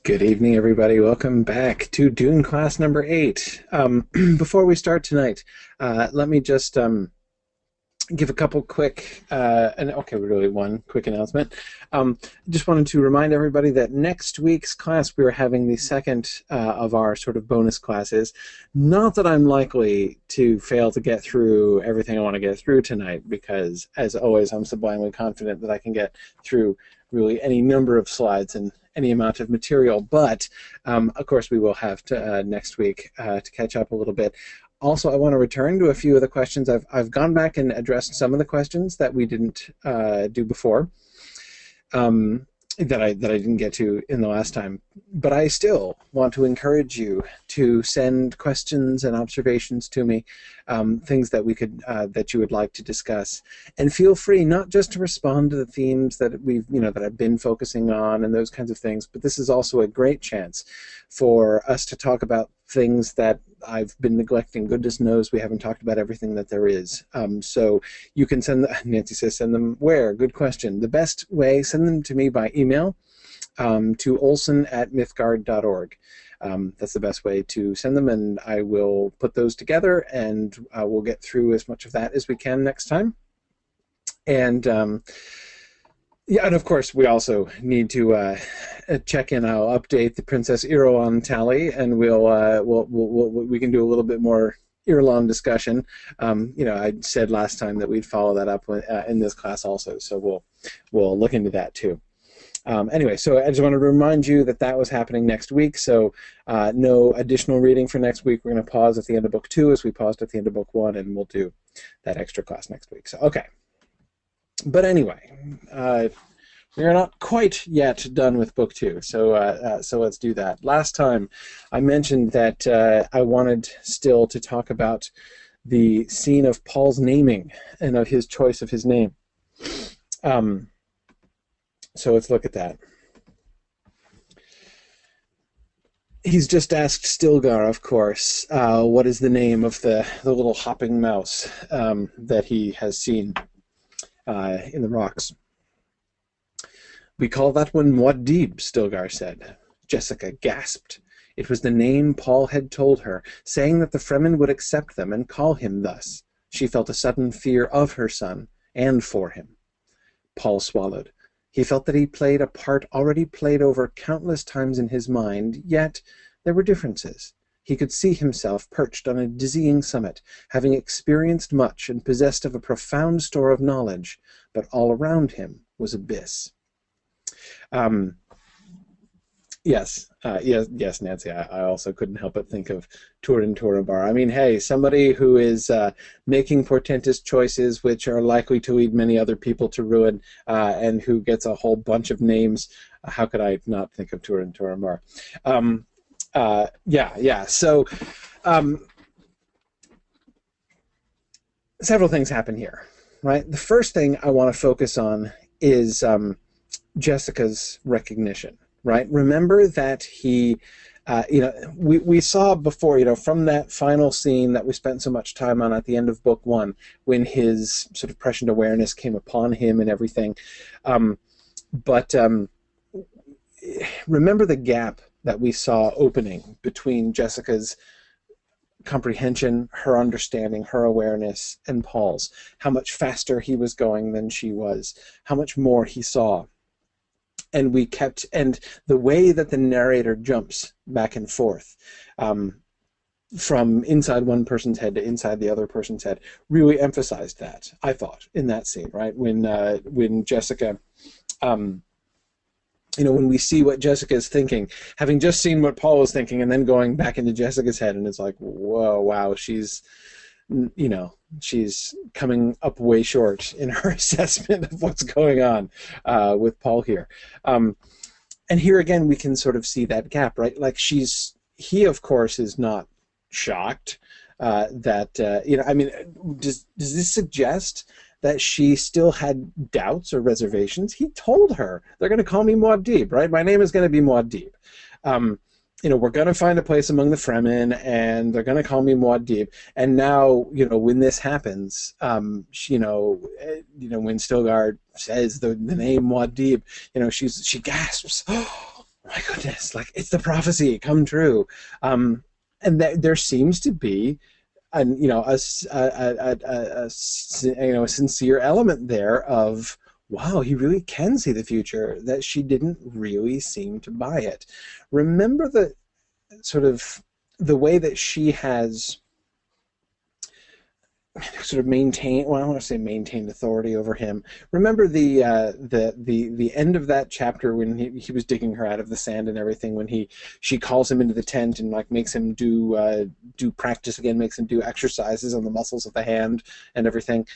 Good evening, everybody. Welcome back to Dune class number 8. Before we start tonight, let me just give a couple quick, really one quick announcement. Just wanted to remind everybody that next week's class we are having the second of our sort of bonus classes. Not that I'm likely to fail to get through everything I want to get through tonight, because as always, I'm sublimely confident that I can get through really any number of slides and any amount of material, but of course we will have to next week to catch up a little bit. Also, I want to return to a few of the questions. I've gone back and addressed some of the questions that we didn't do before, that I didn't get to in the last time. But I still want to encourage you to send questions and observations to me, things that we could that you would like to discuss, and feel free not just to respond to the themes that that I've been focusing on and those kinds of things, but this is also a great chance for us to talk about things that I've been neglecting. Goodness knows we haven't talked about everything that there is. So you can send them, Nancy says, send them where? Good question. The best way, send them to me by email to olsen@mythgard.org. That's the best way to send them, and I will put those together, and we'll get through as much of that as we can next time. And yeah, and of course, we also need to check in. I'll update the Princess Irulan tally, and we can do a little bit more Irulan discussion. I said last time that we'd follow that up in this class also, so we'll look into that too. Anyway, so I just want to remind you that was happening next week. So no additional reading for next week. We're going to pause at the end of Book 2 as we paused at the end of Book 1, and we'll do that extra class next week. So okay. But anyway, we are not quite yet done with Book 2, so let's do that. Last time, I mentioned that I wanted still to talk about the scene of Paul's naming and of his choice of his name. So let's look at that. He's just asked Stilgar, of course, what is the name of the little hopping mouse that he has seen in the rocks. We call that one Muad'Dib, Stilgar said. Jessica gasped. It was the name Paul had told her, saying that the Fremen would accept them and call him thus. She felt a sudden fear of her son, and for him. Paul swallowed. He felt that he played a part already played over countless times in his mind, yet there were differences. He could see himself perched on a dizzying summit, having experienced much and possessed of a profound store of knowledge, but all around him was abyss. Yes, Nancy, I also couldn't help but think of Turin Turambar. I mean, hey, somebody who is making portentous choices which are likely to lead many other people to ruin, and who gets a whole bunch of names. How could I not think of Turin Turambar? So several things happen here, right? The first thing I want to focus on is Jessica's recognition, right? Remember that he, we saw before, from that final scene that we spent so much time on at the end of Book 1, when his sort of prescient awareness came upon him and everything. But remember the gap that we saw opening between Jessica's comprehension, her understanding, her awareness, and Paul's. How much faster he was going than she was. How much more he saw. And the way that the narrator jumps back and forth from inside one person's head to inside the other person's head really emphasized that, I thought, in that scene, right? When Jessica, when we see what Jessica is thinking, having just seen what Paul was thinking, and then going back into Jessica's head, and it's like, whoa, wow, she's coming up way short in her assessment of what's going on with Paul here. And here again, we can sort of see that gap, right? Like he of course is not shocked that, does this suggest that she still had doubts or reservations? He told her, they're going to call me Muad'Dib, right? My name is going to be Muad'Dib. We're going to find a place among the Fremen, and they're going to call me Muad'Dib. And now, when this happens, when Stilgar says the name Muad'Dib, she gasps, my goodness, like it's the prophecy come true. And that there seems to be you know, you know, a sincere element there of, wow, he really can see the future, that she didn't really seem to buy it. Remember the sort of the way that she has sort of maintained, well, I don't want to say maintained authority over him. Remember the end of that chapter when he was digging her out of the sand and everything, when she calls him into the tent and like makes him do practice again, makes him do exercises on the muscles of the hand and everything.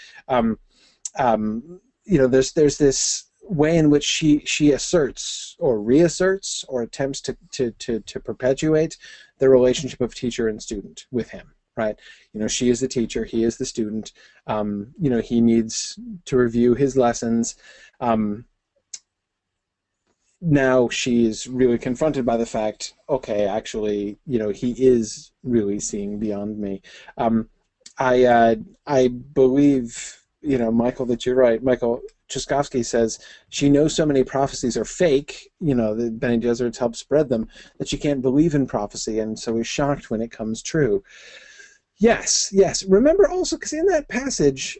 You know, there's this way in which she asserts or reasserts or attempts to perpetuate the relationship of teacher and student with him. Right, you know, she is the teacher, he is the student. You know, he needs to review his lessons. Now she's really confronted by the fact, okay, actually, you know, he is really seeing beyond me. I believe, you know, Michael, that you're right. Michael Chuskovsky says she knows so many prophecies are fake, you know, that Bene Gesserit's helped spread them, that she can't believe in prophecy, and so is shocked when it comes true. Yes, yes. Remember also, because in that passage,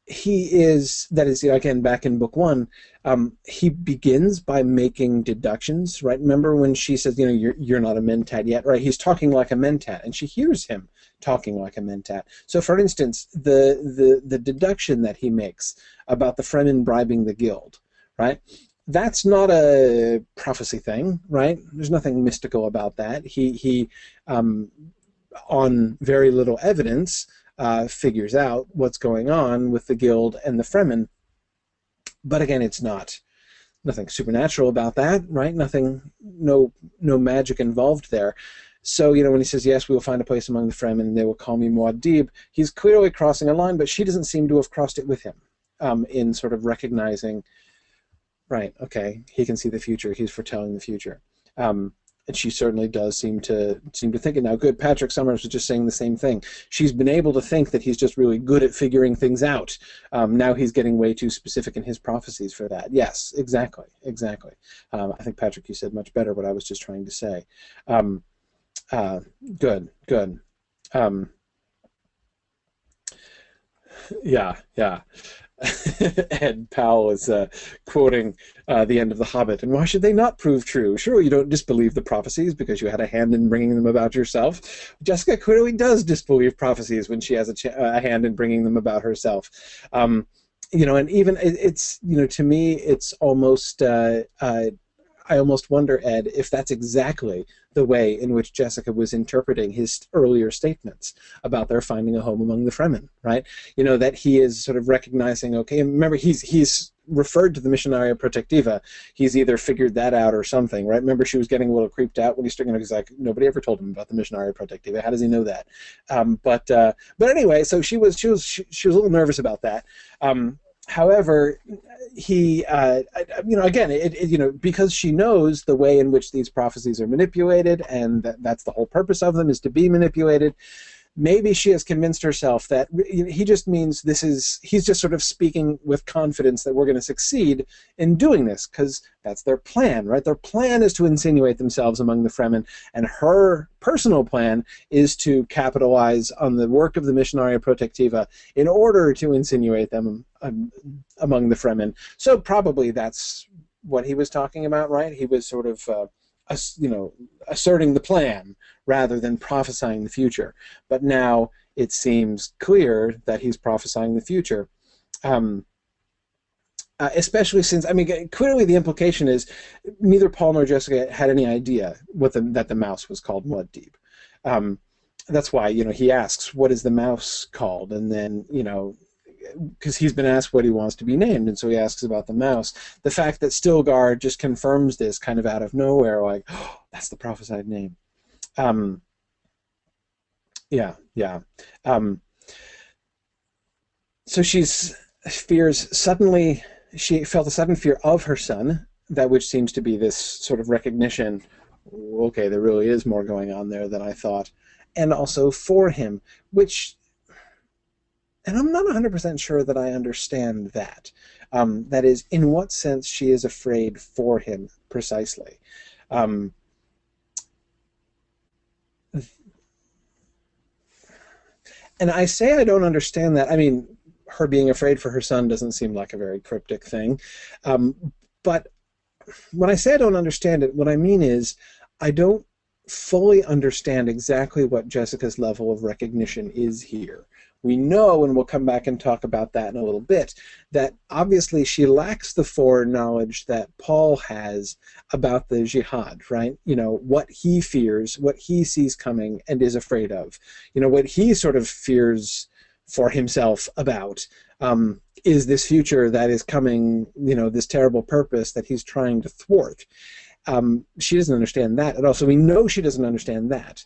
he is, that is, again, back in book one, he begins by making deductions, right? Remember when she says, you know, you're not a mentat yet, right? He's talking like a mentat, and she hears him talking like a mentat. So, for instance, the deduction that he makes about the Fremen bribing the guild, right? That's not a prophecy thing, right? There's nothing mystical about that. He on very little evidence, figures out what's going on with the guild and the Fremen. But again, it's nothing supernatural about that, right? No magic involved there. So, you know, when he says, yes, we will find a place among the Fremen and they will call me Muad'Dib, he's clearly crossing a line, but she doesn't seem to have crossed it with him, in sort of recognizing, right, okay, he can see the future, he's foretelling the future. And she certainly does seem to think it now. Good. Patrick Summers was just saying the same thing. She's been able to think that he's just really good at figuring things out. Now he's getting way too specific in his prophecies for that. Yes, exactly. I think, Patrick, you said much better what I was just trying to say. Good. Yeah. Ed Powell is quoting the end of The Hobbit. And why should they not prove true? Surely you don't disbelieve the prophecies because you had a hand in bringing them about yourself. Jessica clearly does disbelieve prophecies when she has a hand in bringing them about herself. You know, and even it's, you know, to me, it's almost, I almost wonder, Ed, if that's exactly the way in which Jessica was interpreting his earlier statements about their finding a home among the Fremen, right? You know, that he is sort of recognizing, okay, and remember, he's referred to the Missionaria Protectiva. He's either figured that out or something, right? Remember, she was getting a little creeped out when he's like, nobody ever told him about the Missionaria Protectiva. How does he know that? But anyway, so she was a little nervous about that. However, he, you know, again, you know, because she knows the way in which these prophecies are manipulated, and that's the whole purpose of them, is to be manipulated. Maybe she has convinced herself that he just means he's just sort of speaking with confidence that we're going to succeed in doing this, because that's their plan, right? Their plan is to insinuate themselves among the Fremen, and her personal plan is to capitalize on the work of the Missionaria Protectiva in order to insinuate them among the Fremen. So probably that's what he was talking about, right? He was sort of you know, asserting the plan rather than prophesying the future. But now it seems clear that he's prophesying the future. Especially since, I mean, clearly the implication is neither Paul nor Jessica had any idea that the mouse was called Muad'Dib. That's why, you know, he asks, what is the mouse called? And then, you know, because he's been asked what he wants to be named, and so he asks about the mouse. The fact that Stilgar just confirms this kind of out of nowhere, like, oh, that's the prophesied name. Yeah. So she felt a sudden fear of her son, that which seems to be this sort of recognition, okay, there really is more going on there than I thought, and also for him, which And I'm not 100% sure that I understand that. That is, in what sense she is afraid for him precisely. Um, and I say I don't understand that. I mean, her being afraid for her son doesn't seem like a very cryptic thing. But when I say I don't understand it, what I mean is I don't fully understand exactly what Jessica's level of recognition is here. We know, and we'll come back and talk about that in a little bit, that obviously she lacks the foreknowledge that Paul has about the jihad, right? You know, what he fears, what he sees coming and is afraid of. You know, what he sort of fears for himself about is this future that is coming, you know, this terrible purpose that he's trying to thwart. She doesn't understand that at all. So we know she doesn't understand that.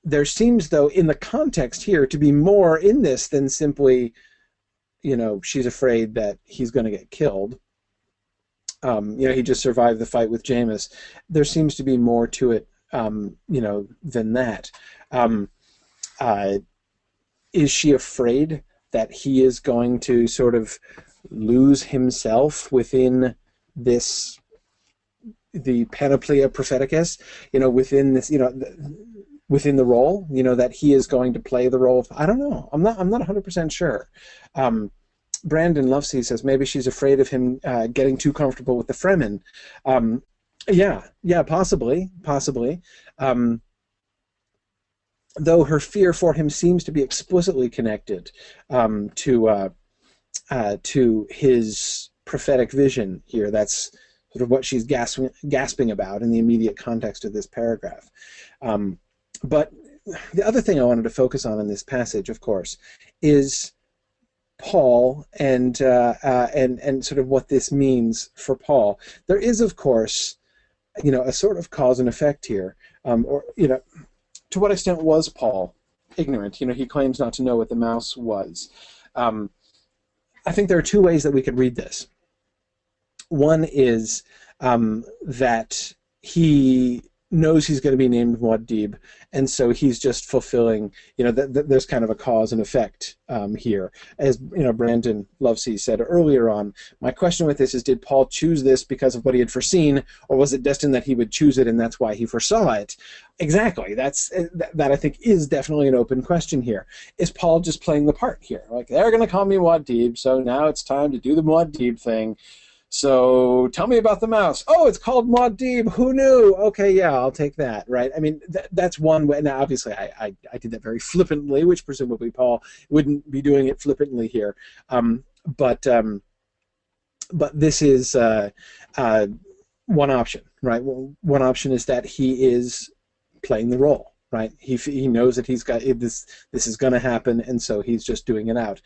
There seems, though, in the context here to be more in this than simply, you know, she's afraid that he's going to get killed. You know, he just survived the fight with Jameis. There seems to be more to it, you know, than that. Is she afraid that he is going to sort of lose himself within this, the panoplia propheticus, you know, within this, you know, within the role, you know, that he is going to play the role of, I don't know. I'm not 100% sure. Brandon Lovesey says maybe she's afraid of him getting too comfortable with the Fremen. Yeah, possibly. Though her fear for him seems to be explicitly connected to his prophetic vision here. That's sort of what she's gasping about in the immediate context of this paragraph. But the other thing I wanted to focus on in this passage, of course, is Paul and sort of what this means for Paul. There is, of course, you know, a sort of cause and effect here, or you know, to what extent was Paul ignorant? You know, he claims not to know what the mouse was. I think there are two ways that we could read this. One is that he knows he's going to be named Muad'Dib, and so he's just fulfilling, you know, there's kind of a cause and effect here. As, you know, Brandon Lovesey said earlier on, my question with this is, did Paul choose this because of what he had foreseen, or was it destined that he would choose it and that's why he foresaw it? Exactly. That I think is definitely an open question here. Is Paul just playing the part here? Like, they're going to call me Muad'Dib, so now it's time to do the Muad'Dib thing. So tell me about the mouse. Oh, it's called Muad'Dib. Who knew? Okay, yeah, I'll take that, right? I mean, that's one way. Now, obviously, I did that very flippantly, which presumably Paul wouldn't be doing it flippantly here. But this is one option, right? Well, one option is that he is playing the role, right? He knows that he's got this is going to happen, and so he's just doing it out.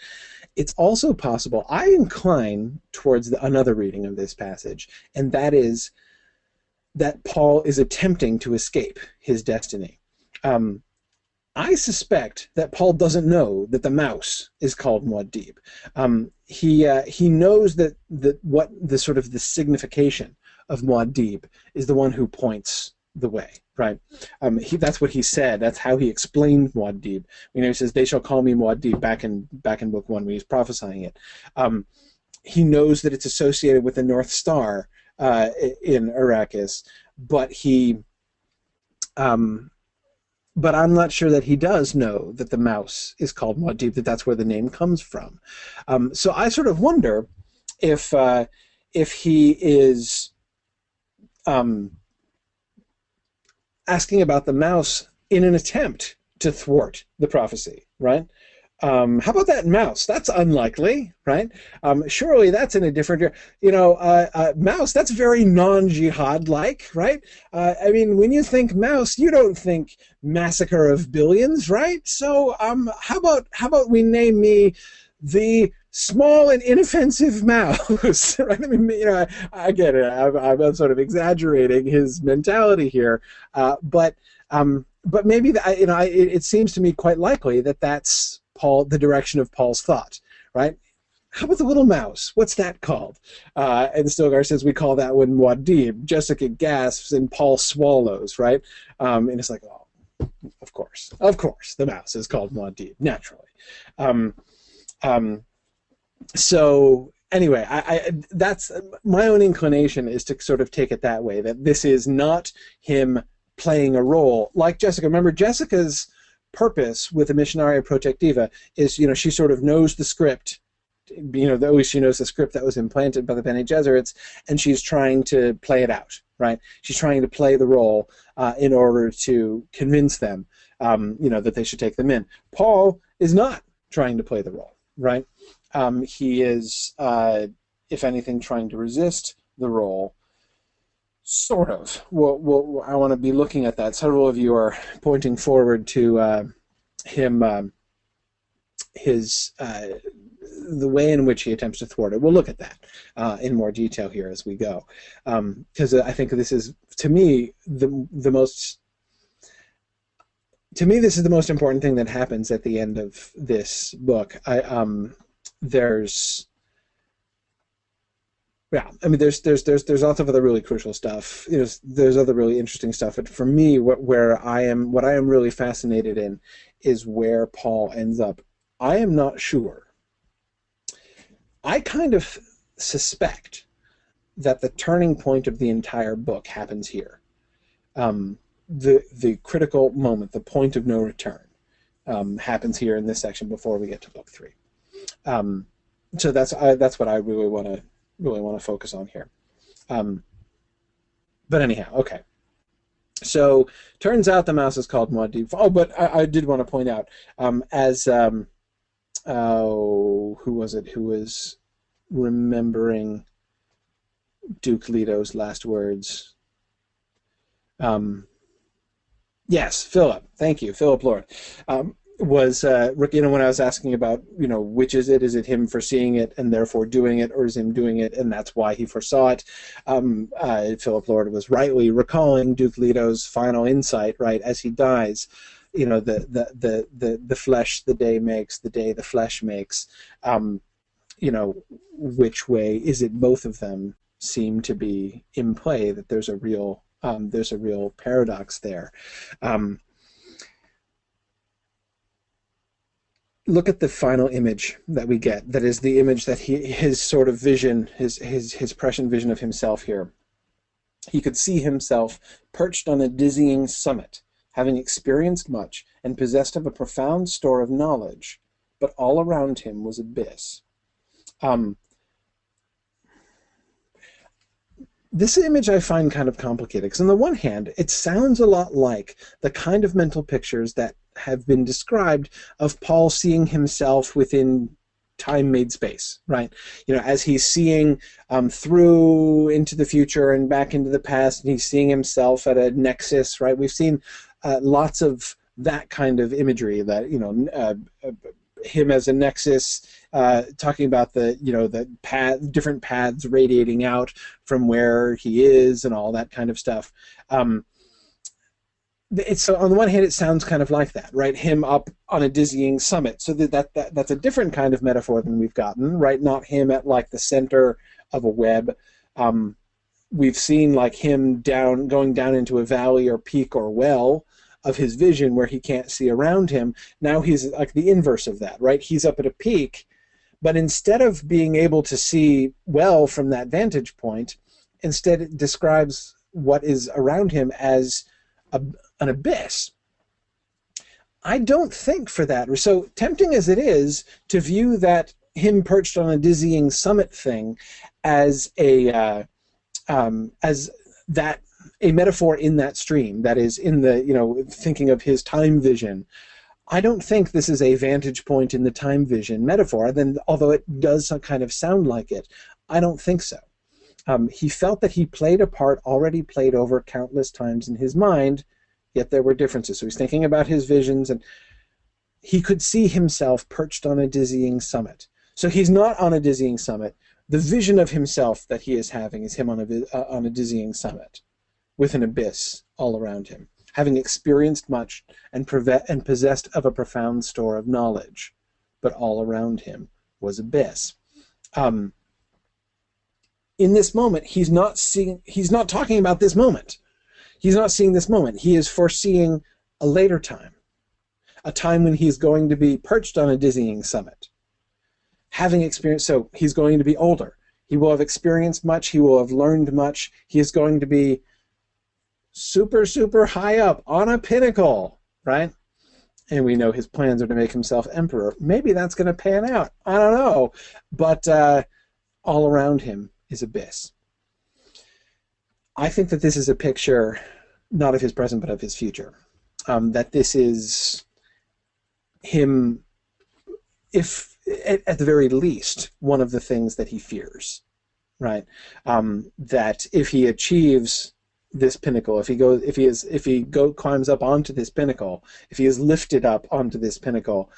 It's also possible, I incline towards another reading of this passage, and that is that Paul is attempting to escape his destiny. I suspect that Paul doesn't know that the mouse is called Muad'Dib. He knows that what the sort of the signification of Muad'Dib is the one who points the way, right? That's what he said. That's how he explained Muad'Dib. You know, he says, "They shall call me Muad'Dib," back in book 1 when he's prophesying it. He knows that it's associated with the North Star in Arrakis, but but I'm not sure that he does know that the mouse is called Muad'Dib, that that's where the name comes from. So I sort of wonder if he is asking about the mouse in an attempt to thwart the prophecy, right? How about that mouse? That's unlikely, right? Surely that's in a different, you know, mouse, that's very non-jihad-like, right? I mean, when you think mouse, you don't think massacre of billions, right? So how about we name me the small and inoffensive mouse, right? I mean, you know, I get it. I'm sort of exaggerating his mentality here, but maybe you know, it seems to me quite likely that that's the direction of Paul's thought, right? How about the little mouse? What's that called? And Stilgar says we call that one Muad'Dib. Jessica gasps and Paul swallows, right? And it's like, oh, Of course, the mouse is called Muad'Dib, naturally. Um, um, so anyway, that's my own inclination, is to sort of take it that way, that this is not him playing a role like Jessica. Remember, Jessica's purpose with the Missionaria Protectiva is, she sort of knows the script. At least she knows the script that was implanted by the Bene Gesserits, and she's trying to play it out, right? She's trying to play the role in order to convince them, that they should take them in. Paul is not trying to play the role, right? He is, if anything, trying to resist the role, sort of. Well, I want to be looking at that. Several of you are pointing forward to him, the way in which he attempts to thwart it. We'll look at that in more detail here as we go, because I think this is, to me, the most. To me, this is the most important thing that happens at the end of this book. There's lots of other really crucial stuff. There's other really interesting stuff. But for me, what I am really fascinated in is where Paul ends up. I am not sure. I kind of suspect that the turning point of the entire book happens here. The critical moment, the point of no return, happens here in this section before we get to book 3. So that's what I really want to focus on here. But anyhow, okay. So turns out the mouse is called Muad'Dib. Oh, but I did want to point out, who was it who was remembering Duke Leto's last words? Yes, Philip. Thank you, Philip Lord. Was when I was asking about, which is it? Is it him foreseeing it and therefore doing it, or is him doing it and that's why he foresaw it? Philip Lord was rightly recalling Duke Leto's final insight, right, as he dies. The flesh the day makes, the day the flesh makes. Which way is it? Both of them seem to be in play. That there's a real paradox there. Look at the final image that we get. That is the image that his sort of vision, his prescient vision of himself here. He could see himself perched on a dizzying summit, having experienced much and possessed of a profound store of knowledge, but all around him was abyss. This image I find kind of complicated, because on the one hand, it sounds a lot like the kind of mental pictures that have been described of Paul seeing himself within time made space, right? As he's seeing through into the future and back into the past, and he's seeing himself at a nexus, right? We've seen lots of that kind of imagery, that him as a nexus, talking about the different paths radiating out from where he is and all that kind of stuff. So on the one hand, it sounds kind of like that, right? Him up on a dizzying summit. So that's a different kind of metaphor than we've gotten, right? Not him at like the center of a web. We've seen like him going down into a valley or peak or well of his vision where he can't see around him. Now he's like the inverse of that, right? He's up at a peak, but instead of being able to see well from that vantage point, instead it describes what is around him as an abyss. I don't think for that. So tempting as it is to view that him perched on a dizzying summit thing as a metaphor in that stream, that is in the, thinking of his time vision. I don't think this is a vantage point in the time vision metaphor, although it does kind of sound like it. I don't think so. He felt that he played a part already played over countless times in his mind, yet there were differences. So he's thinking about his visions, and he could see himself perched on a dizzying summit. So he's not on a dizzying summit. The vision of himself that he is having is him on a dizzying summit with an abyss all around him, having experienced much and possessed of a profound store of knowledge, but all around him was abyss. In this moment, he's not talking about this moment. He's not seeing this moment. He is foreseeing a later time, a time when he's going to be perched on a dizzying summit, having experience. So he's going to be older. He will have experienced much. He will have learned much. He is going to be super, super high up on a pinnacle, right? And we know his plans are to make himself emperor. Maybe that's going to pan out. I don't know. But all around him is abyss. I think that this is a picture, not of his present, but of his future. That this is him, if at the very least, one of the things that he fears, right? That if he achieves this pinnacle, if he climbs up onto this pinnacle, if he is lifted up onto this pinnacle,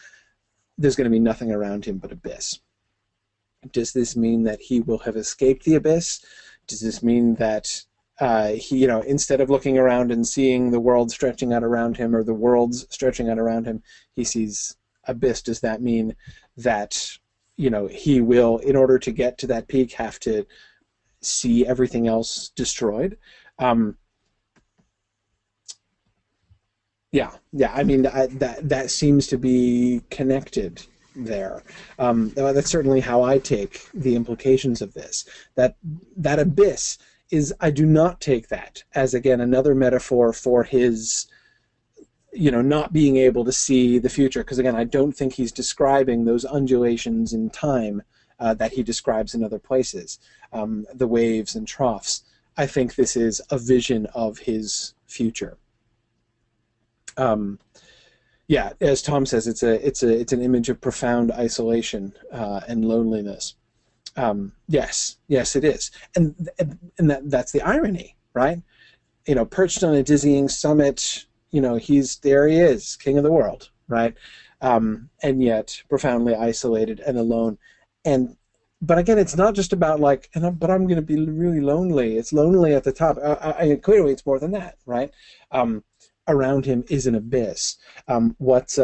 there's going to be nothing around him but abyss. Does this mean that he will have escaped the abyss? Does this mean that he, instead of looking around and seeing the world stretching out around him, or the worlds stretching out around him, he sees abyss? Does that mean that, he will, in order to get to that peak, have to see everything else destroyed? Yeah. I mean, that seems to be connected there. That's certainly how I take the implications of this. That abyss is, I do not take that as, again, another metaphor for his, not being able to see the future. Because, again, I don't think he's describing those undulations in time that he describes in other places, the waves and troughs. I think this is a vision of his future. Yeah, as Tom says, it's an image of profound isolation and loneliness. Yes, it is, and that's the irony, right? Perched on a dizzying summit, he is, king of the world, right? And yet profoundly isolated and alone. But again, it's not just about but I'm going to be really lonely. It's lonely at the top. Clearly, it's more than that, right? Around him is an abyss. What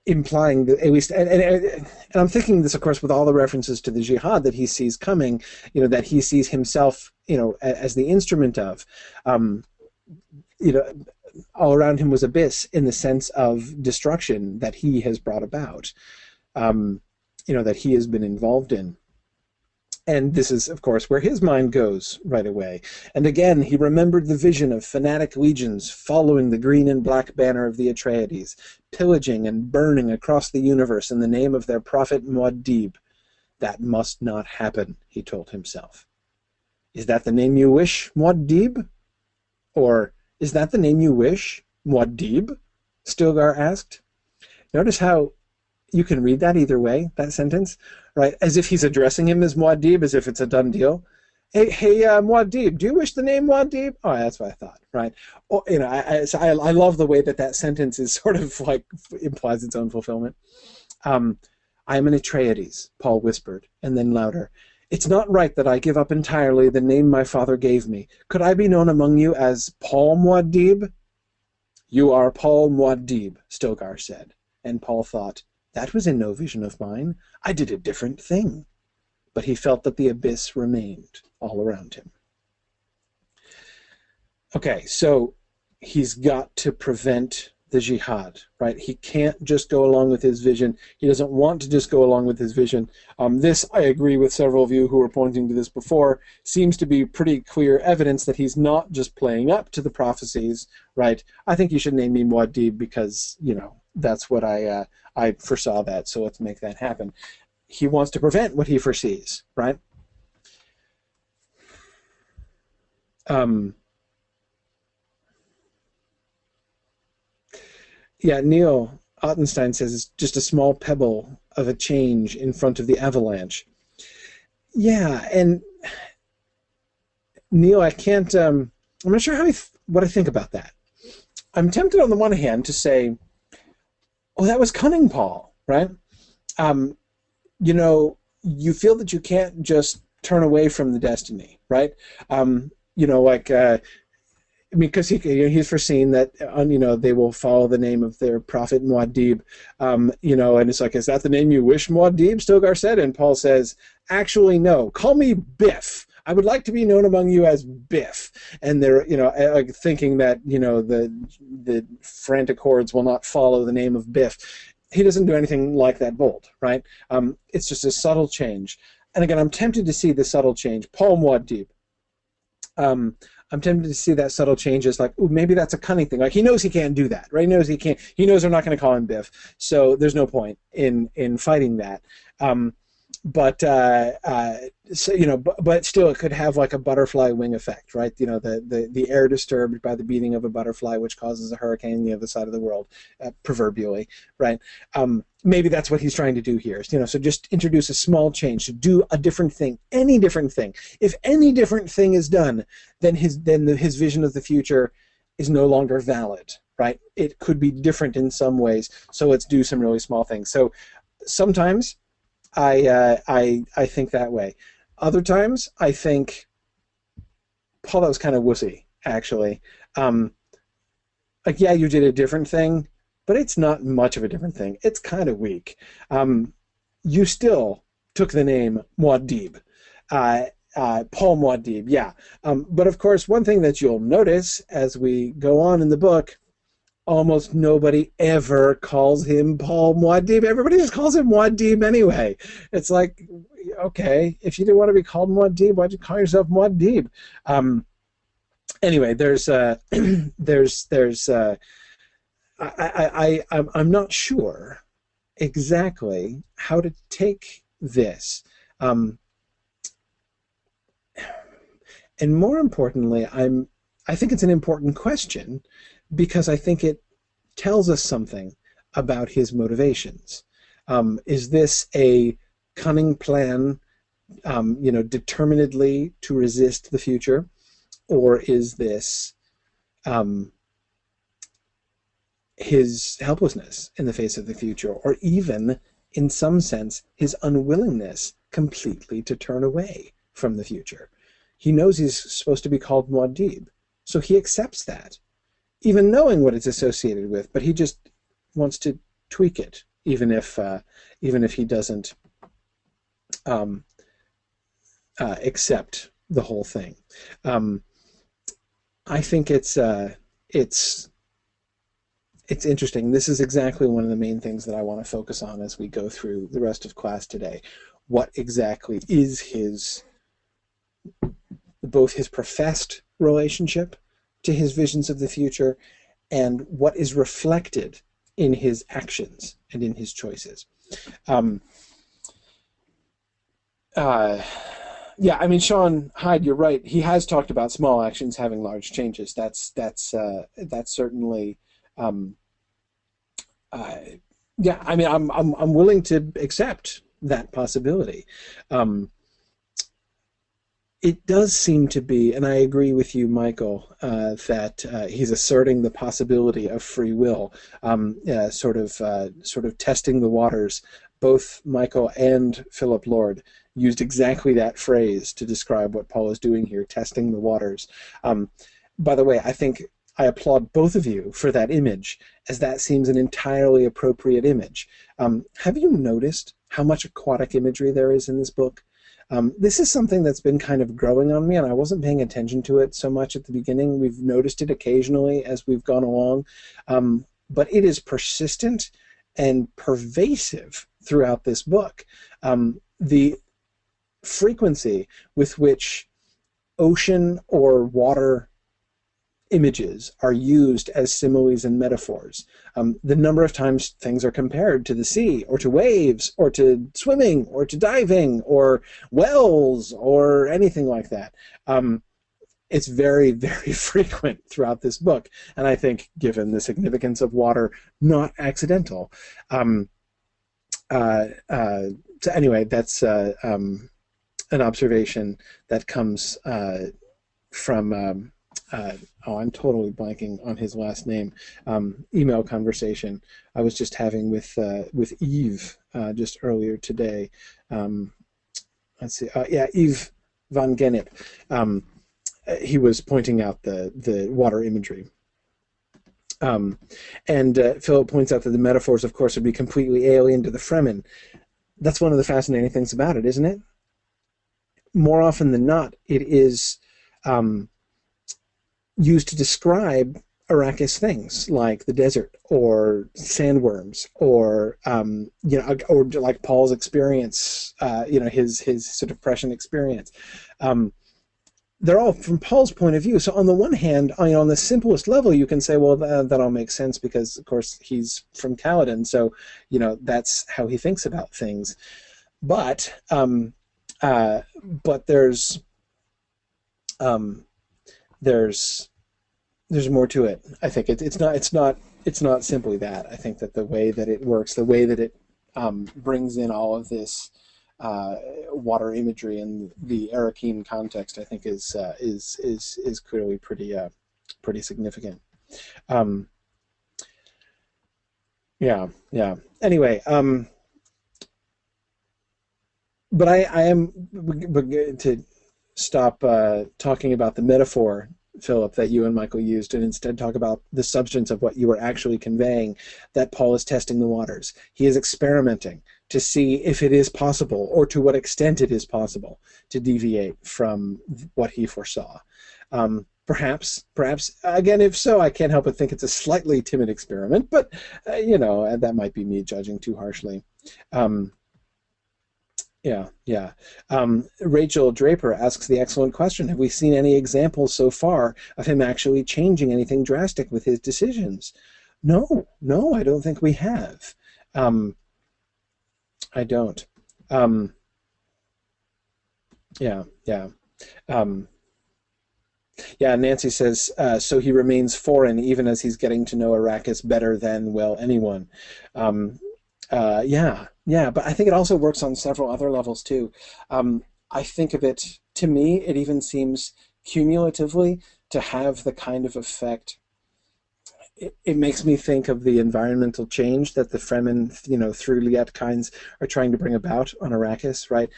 implying that, at least, and I'm thinking this, of course, with all the references to the jihad that he sees coming, that he sees himself, as the instrument of, all around him was abyss in the sense of destruction that he has brought about, that he has been involved in. And this is, of course, where his mind goes right away. And again, he remembered the vision of fanatic legions following the green and black banner of the Atreides, pillaging and burning across the universe in the name of their prophet Muad'Dib. That must not happen, he told himself. Is that the name you wish, Muad'Dib? Or, is that the name you wish, Muad'Dib? Stilgar asked. Notice how you can read that either way, that sentence, right? As if he's addressing him as Muad'Dib, as if it's a done deal. Hey, Muad'Dib, do you wish the name Muad'Dib? Oh, that's what I thought, right? Or, I love the way that sentence is sort of implies its own fulfillment. I am an Atreides, Paul whispered, and then louder. It's not right that I give up entirely the name my father gave me. Could I be known among you as Paul Muad'Dib? You are Paul Muad'Dib, Stilgar said, and Paul thought, that was in no vision of mine. I did a different thing. But he felt that the abyss remained all around him. Okay, so he's got to prevent the jihad, right? He can't just go along with his vision. He doesn't want to just go along with his vision. This, I agree with several of you who were pointing to this before, seems to be pretty clear evidence that he's not just playing up to the prophecies, right? I think you should name me Muad'Dib because, that's what I foresaw that, so let's make that happen. He wants to prevent what he foresees, right? Yeah, Neil Ottenstein says it's just a small pebble of a change in front of the avalanche. Yeah, and Neil, I can't, I'm not sure what I think about that. I'm tempted on the one hand to say, oh, that was cunning, Paul, right? You feel that you can't just turn away from the destiny, right? Because he's foreseen that, they will follow the name of their prophet Muad'Dib, and it's like, is that the name you wish, Muad'Dib? Stilgar said, and Paul says, actually, no. Call me Biff. I would like to be known among you as Biff. And they're, thinking that, the frantic hordes will not follow the name of Biff. He doesn't do anything like that bold, right? It's just a subtle change. And again, I'm tempted to see the subtle change. Paul Muad'Dib. I'm tempted to see that subtle change as like, ooh, maybe that's a cunning thing. Like, he knows he can't do that, right? He knows he can't. He knows they're not going to call him Biff, so there's no point in fighting that. But still, it could have like a butterfly wing effect, right? The air disturbed by the beating of a butterfly, which causes a hurricane on the other side of the world, proverbially, right? Maybe that's what he's trying to do here. So just introduce a small change, to do a different thing, any different thing. If any different thing is done, then his vision of the future is no longer valid, right? It could be different in some ways. So let's do some really small things. So sometimes I think that way. Other times I think, Paul, that was kind of wussy, actually. Like, yeah, you did a different thing, but it's not much of a different thing. It's kind of weak. You still took the name Muad'Dib, Paul Muad'Dib, yeah. But of course, one thing that you'll notice as we go on in the book, almost nobody ever calls him Paul Muad'Dib. Everybody just calls him Muad'Dib anyway. It's like, okay, if you didn't want to be called Muad'Dib, why'd you call yourself Muad'Dib? Anyway, I'm not sure exactly how to take this. And more importantly, I think it's an important question, because I think it tells us something about his motivations. Is this a cunning plan, determinedly to resist the future, or is this his helplessness in the face of the future, or even, in some sense, his unwillingness completely to turn away from the future? He knows he's supposed to be called Muad'Dib, so he accepts that, even knowing what it's associated with, but he just wants to tweak it, even if he doesn't accept the whole thing. I think it's interesting. This is exactly one of the main things that I want to focus on as we go through the rest of class today. What exactly is both his professed relationship to his visions of the future, and what is reflected in his actions and in his choices. Yeah, I mean, Sean Hyde, you're right. He has talked about small actions having large changes. That's certainly. Yeah, I mean, I'm willing to accept that possibility. It does seem to be, and I agree with you, Michael, that he's asserting the possibility of free will, sort of testing the waters. Both Michael and Philip Lord used exactly that phrase to describe what Paul is doing here, testing the waters. By the way, I think I applaud both of you for that image, as that seems an entirely appropriate image. Have you noticed how much aquatic imagery there is in this book? This is something that's been kind of growing on me, and I wasn't paying attention to it so much at the beginning. We've noticed it occasionally as we've gone along, but it is persistent and pervasive throughout this book. The frequency with which ocean or water images are used as similes and metaphors, the number of times things are compared to the sea, or to waves, or to swimming, or to diving, or wells, or anything like that. It's very, very frequent throughout this book, and I think, given the significance of water, not accidental. So anyway, that's an observation that comes from I'm totally blanking on his last name. Email conversation I was just having with Eve just earlier today. Let's see. Yeah, Eve van Gennep. He was pointing out the water imagery. And Philip points out that the metaphors, of course, would be completely alien to the Fremen. That's one of the fascinating things about it, isn't it? more often than not, it is used to describe Arrakis things like the desert or sandworms or or like Paul's experience, his sort of Prussian experience. They're all from Paul's point of view. So on the one hand, on the simplest level, you can say, well, that all makes sense because, of course, he's from Caladan, so that's how he thinks about things. But there's more to it. I think it's not simply that. I think that the way that it works, the way that it brings in all of this water imagery in the Arakeen context, I think is clearly pretty significant. Yeah. Anyway, but I am to stop talking about the metaphor, Philip, that you and Michael used, and instead talk about the substance of what you were actually conveying, that Paul is testing the waters. He is experimenting to see if it is possible, or to what extent it is possible, to deviate from what he foresaw. Perhaps, again, if so, I can't help but think it's a slightly timid experiment, but, that might be me judging too harshly. Yeah. Rachel Draper asks the excellent question: have we seen any examples so far of him actually changing anything drastic with his decisions? No, I don't think we have. I don't. Yeah. Nancy says, so he remains foreign even as he's getting to know Arrakis better than, well, anyone. Yeah, but I think it also works on several other levels too. I think of it, to me, it even seems cumulatively to have the kind of effect. It makes me think of the environmental change that the Fremen, through Liet-Kynes are trying to bring about on Arrakis, right?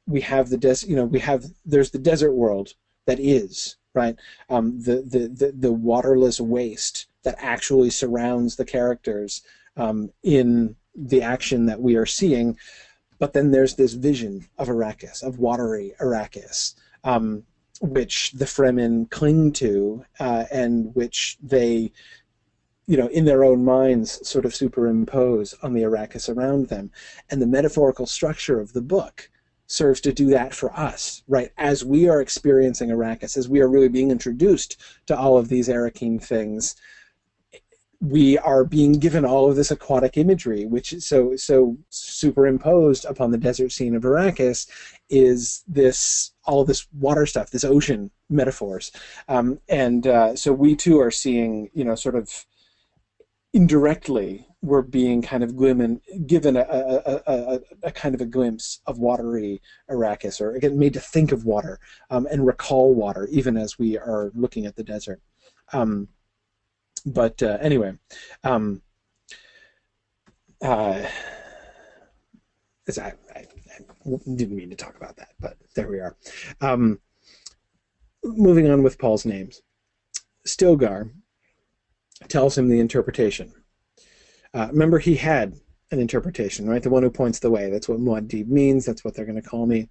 We have there's the desert world that is, right? The waterless waste that actually surrounds the characters in the action that we are seeing, but then there's this vision of Arrakis, of watery Arrakis, which the Fremen cling to, and which they, in their own minds sort of superimpose on the Arrakis around them. And the metaphorical structure of the book serves to do that for us, right? As we are experiencing Arrakis, as we are really being introduced to all of these Arakeen things, we are being given all of this aquatic imagery, which is so superimposed upon the desert scene of Arrakis is all this water stuff, this ocean metaphors. So we too are seeing, sort of indirectly, we're being kind of given a kind of a glimpse of watery Arrakis, or again, made to think of water and recall water, even as we are looking at the desert. But anyway, I didn't mean to talk about that, but there we are. Moving on with Paul's names. Stilgar tells him the interpretation. Remember, he had an interpretation, right? The one who points the way. That's what Muad'Dib means. That's what they're going to call me.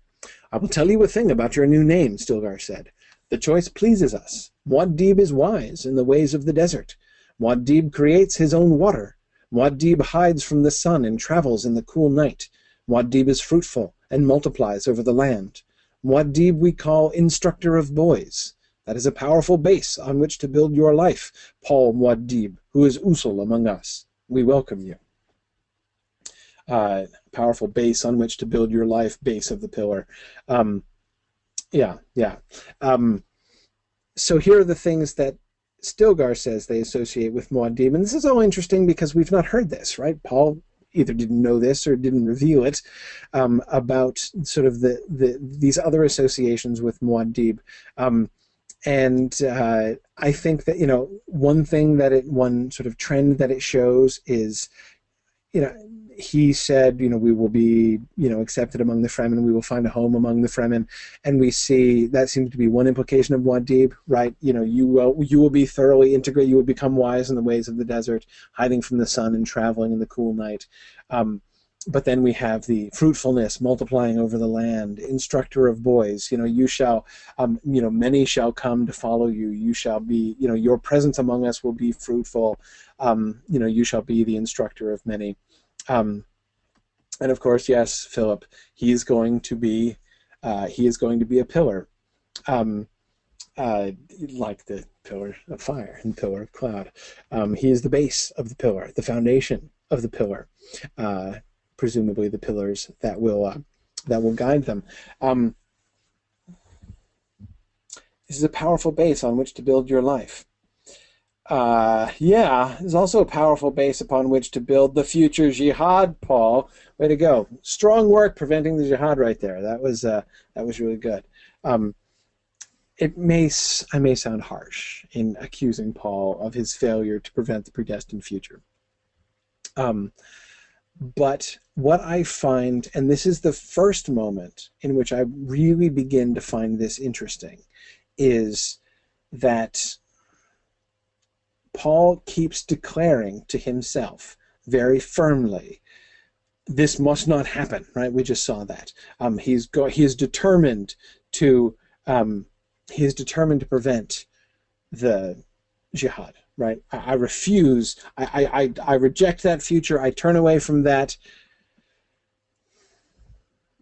I will tell you a thing about your new name, Stilgar said. The choice pleases us. Muad'Dib is wise in the ways of the desert. Muad'Dib creates his own water. Muad'Dib hides from the sun and travels in the cool night. Muad'Dib is fruitful and multiplies over the land. Muad'Dib we call instructor of boys. That is a powerful base on which to build your life, Paul Muad'Dib, who is Usul among us. We welcome you. Powerful base on which to build your life, base of the pillar. So here are the things that Stilgar says they associate with Muad'Dib, and this is all interesting because we've not heard this, right? Paul either didn't know this or didn't reveal it about sort of these other associations with Muad'Dib. I think that, one thing that one sort of trend that it shows is, he said, we will be, accepted among the Fremen, we will find a home among the Fremen, and we see that seems to be one implication of Muad'Dib, right? You will be thoroughly integrated, you will become wise in the ways of the desert, hiding from the sun and traveling in the cool night. but then we have the fruitfulness multiplying over the land, instructor of boys. You shall, many shall come to follow you. You shall be, your presence among us will be fruitful. You shall be the instructor of many. And of course, yes, Philip, he is going to be a pillar, like the pillar of fire and pillar of cloud. He is the base of the pillar, the foundation of the pillar. Presumably the pillars that will guide them. This is a powerful base on which to build your life. There's also a powerful base upon which to build the future jihad, Paul. Way to go. Strong work preventing the jihad right there. That was really good. I may sound harsh in accusing Paul of his failure to prevent the predestined future. But what I find, and this is the first moment in which I really begin to find this interesting, is that Paul keeps declaring to himself very firmly, this must not happen, right? We just saw that. He is determined to prevent the jihad, right? I refuse. I reject that future. I turn away from that.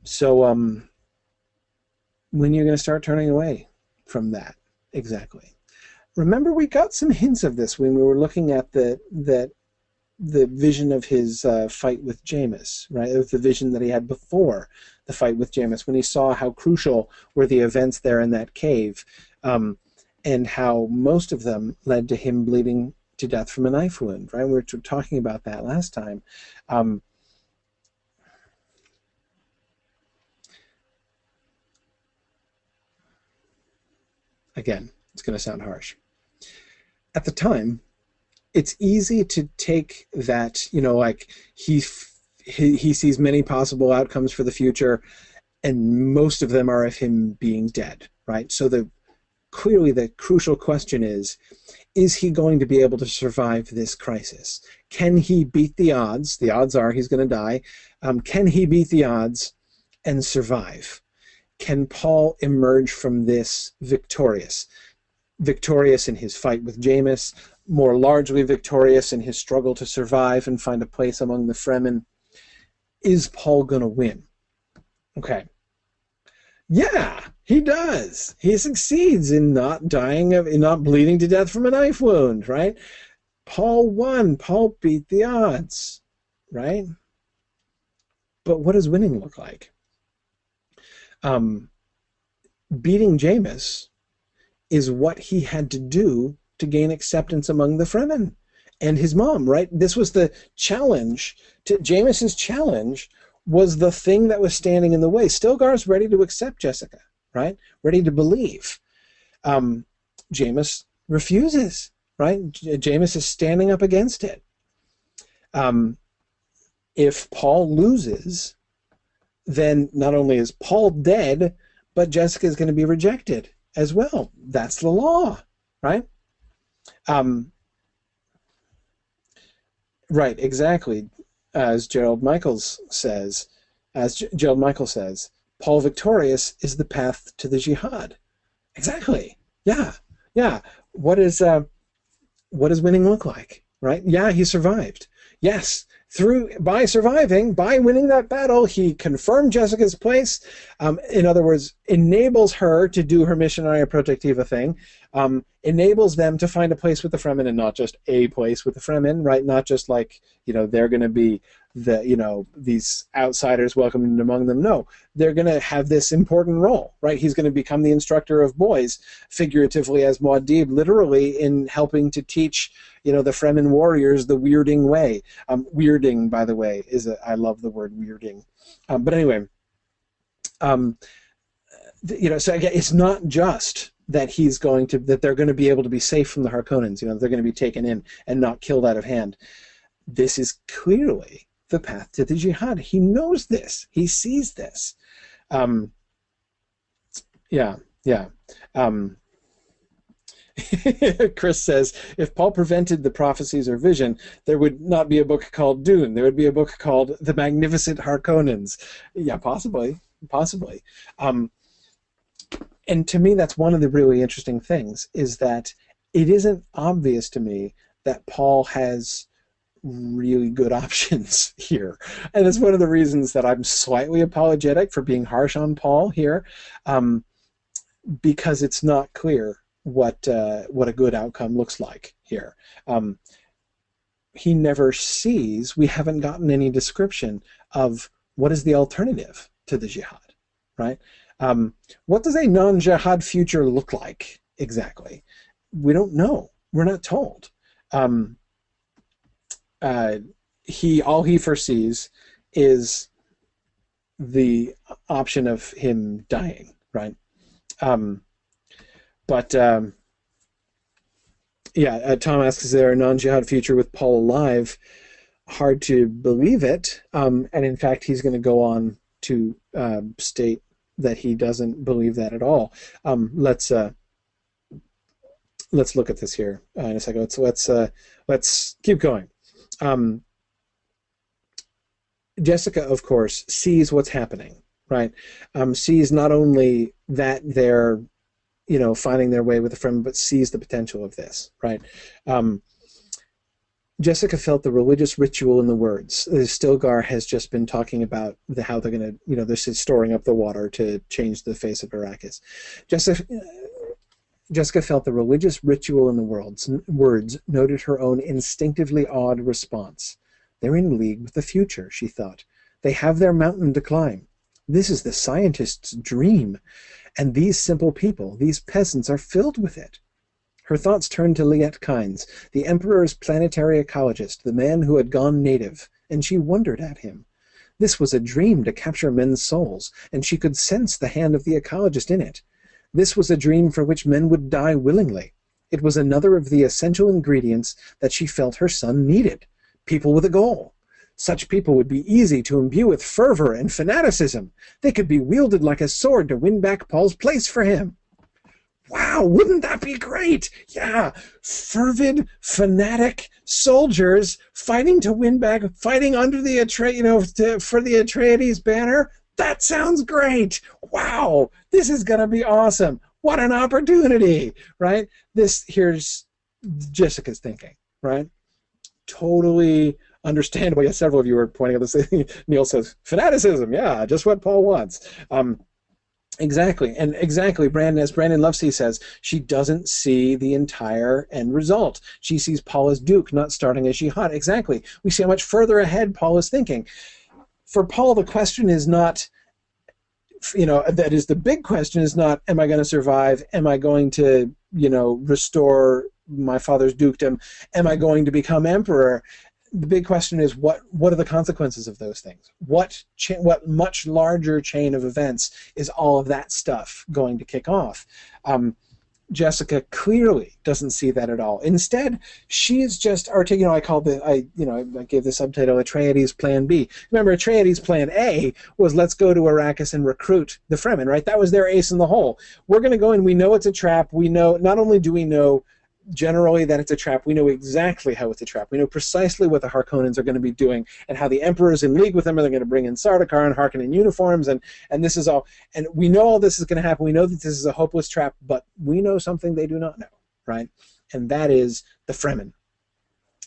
So when you're going to start turning away from that, exactly. Remember, we got some hints of this when we were looking at the vision of his fight with Jameis, right? It was the vision that he had before the fight with Jameis, when he saw how crucial were the events there in that cave, and how most of them led to him bleeding to death from a knife wound, right? We were talking about that last time. Again, it's going to sound harsh. At the time, it's easy to take that, like he sees many possible outcomes for the future, and most of them are of him being dead, right? So clearly the crucial question is he going to be able to survive this crisis? Can he beat the odds? The odds are he's going to die. Can he beat the odds and survive? Can Paul emerge from this victorious? Victorious in his fight with Jameis, more largely victorious in his struggle to survive and find a place among the Fremen. Is Paul going to win? Okay. Yeah, he does. He succeeds in not bleeding to death from a knife wound, right? Paul won. Paul beat the odds, right? But what does winning look like? Beating Jameis is what he had to do to gain acceptance among the Fremen and his mom, right? This was the challenge. Jameis's challenge was the thing that was standing in the way. Stilgar's ready to accept Jessica, right? Ready to believe. Jameis refuses, right? Jameis is standing up against it. If Paul loses, then not only is Paul dead, but Jessica is going to be rejected as well. That's the law, right? Right, exactly. As Gerald Michael says, Paul victorious is the path to the jihad. Exactly. Yeah. What does winning look like? Right? Yeah, he survived. Yes. By winning that battle, he confirmed Jessica's place. In other words, enables her to do her missionaria protectiva thing, enables them to find a place with the Fremen, and not just a place with the Fremen, right? Not just like, they're going to be these outsiders welcomed among them. No, they're going to have this important role, right? He's going to become the instructor of boys, figuratively as Muad'Dib, literally in helping to teach, the Fremen warriors the weirding way. Weirding, by the way, I love the word weirding. But anyway, so again, it's not just that they're going to be able to be safe from the Harkonnens, they're going to be taken in and not killed out of hand. This is clearly the path to the jihad. He knows this. He sees this. Chris says, if Paul prevented the prophecies or vision, there would not be a book called Dune. There would be a book called The Magnificent Harkonnens. Yeah, possibly, possibly. And to me, that's one of the really interesting things, is that it isn't obvious to me that Paul has really good options here. And it's one of the reasons that I'm slightly apologetic for being harsh on Paul here, because it's not clear what a good outcome looks like here. He never sees, we haven't gotten any description of what is the alternative to the jihad, right? What does a non-jihad future look like exactly? We don't know. We're not told. All he foresees is the option of him dying, right? Tom asks, is there a non-jihad future with Paul alive? Hard to believe it. And in fact, he's going to go on to state that he doesn't believe that at all. Let's look at this here in a second. So let's keep going. Jessica, of course, sees what's happening, right? Sees not only that they're, finding their way with the Fremen, but sees the potential of this, right? Jessica felt the religious ritual in the words. Stilgar has just been talking about how they're going to, this is storing up the water to change the face of Arrakis. Jessica felt the religious ritual in the words, noted her own instinctively odd response. They're in league with the future, she thought. They have their mountain to climb. This is the scientist's dream. And these simple people, these peasants, are filled with it. Her thoughts turned to Liet Kynes, the Emperor's planetary ecologist, the man who had gone native, and she wondered at him. This was a dream to capture men's souls, and she could sense the hand of the ecologist in it. This was a dream for which men would die willingly. It was another of the essential ingredients that she felt her son needed. People with a goal. Such people would be easy to imbue with fervor and fanaticism. They could be wielded like a sword to win back Paul's place for him. Wow, wouldn't that be great? Yeah, fervid, fanatic soldiers fighting to win back, fighting under the for the Atreides banner. That sounds great. Wow, this is going to be awesome. What an opportunity, right? Here's Jessica's thinking, right? Totally understandable. Yes, several of you are pointing at this. Neil says, fanaticism, yeah, just what Paul wants. Exactly, and exactly, as Brandon Lovesey says, she doesn't see the entire end result. She sees Paul as Duke, not starting as Jihad. Exactly. We see how much further ahead Paul is thinking. For Paul, the question is not, that is the big question is not, am I going to survive? Am I going to, restore my father's dukedom? Am I going to become emperor? The big question is, what are the consequences of those things? What much larger chain of events is all of that stuff going to kick off? Jessica clearly doesn't see that at all. Instead, she is just I gave the subtitle Atreides Plan B. Remember, Atreides Plan A was let's go to Arrakis and recruit the Fremen, right? That was their ace in the hole. We're going to go and we know it's a trap. We know, not only do we know generally that it's a trap, we know exactly how it's a trap. We know precisely what the Harkonnens are going to be doing and how the Emperor's in league with them, and they're going to bring in Sardaukar and Harkonnen uniforms, and this is all. And we know all this is going to happen. We know that this is a hopeless trap, but we know something they do not know, right? And that is the Fremen.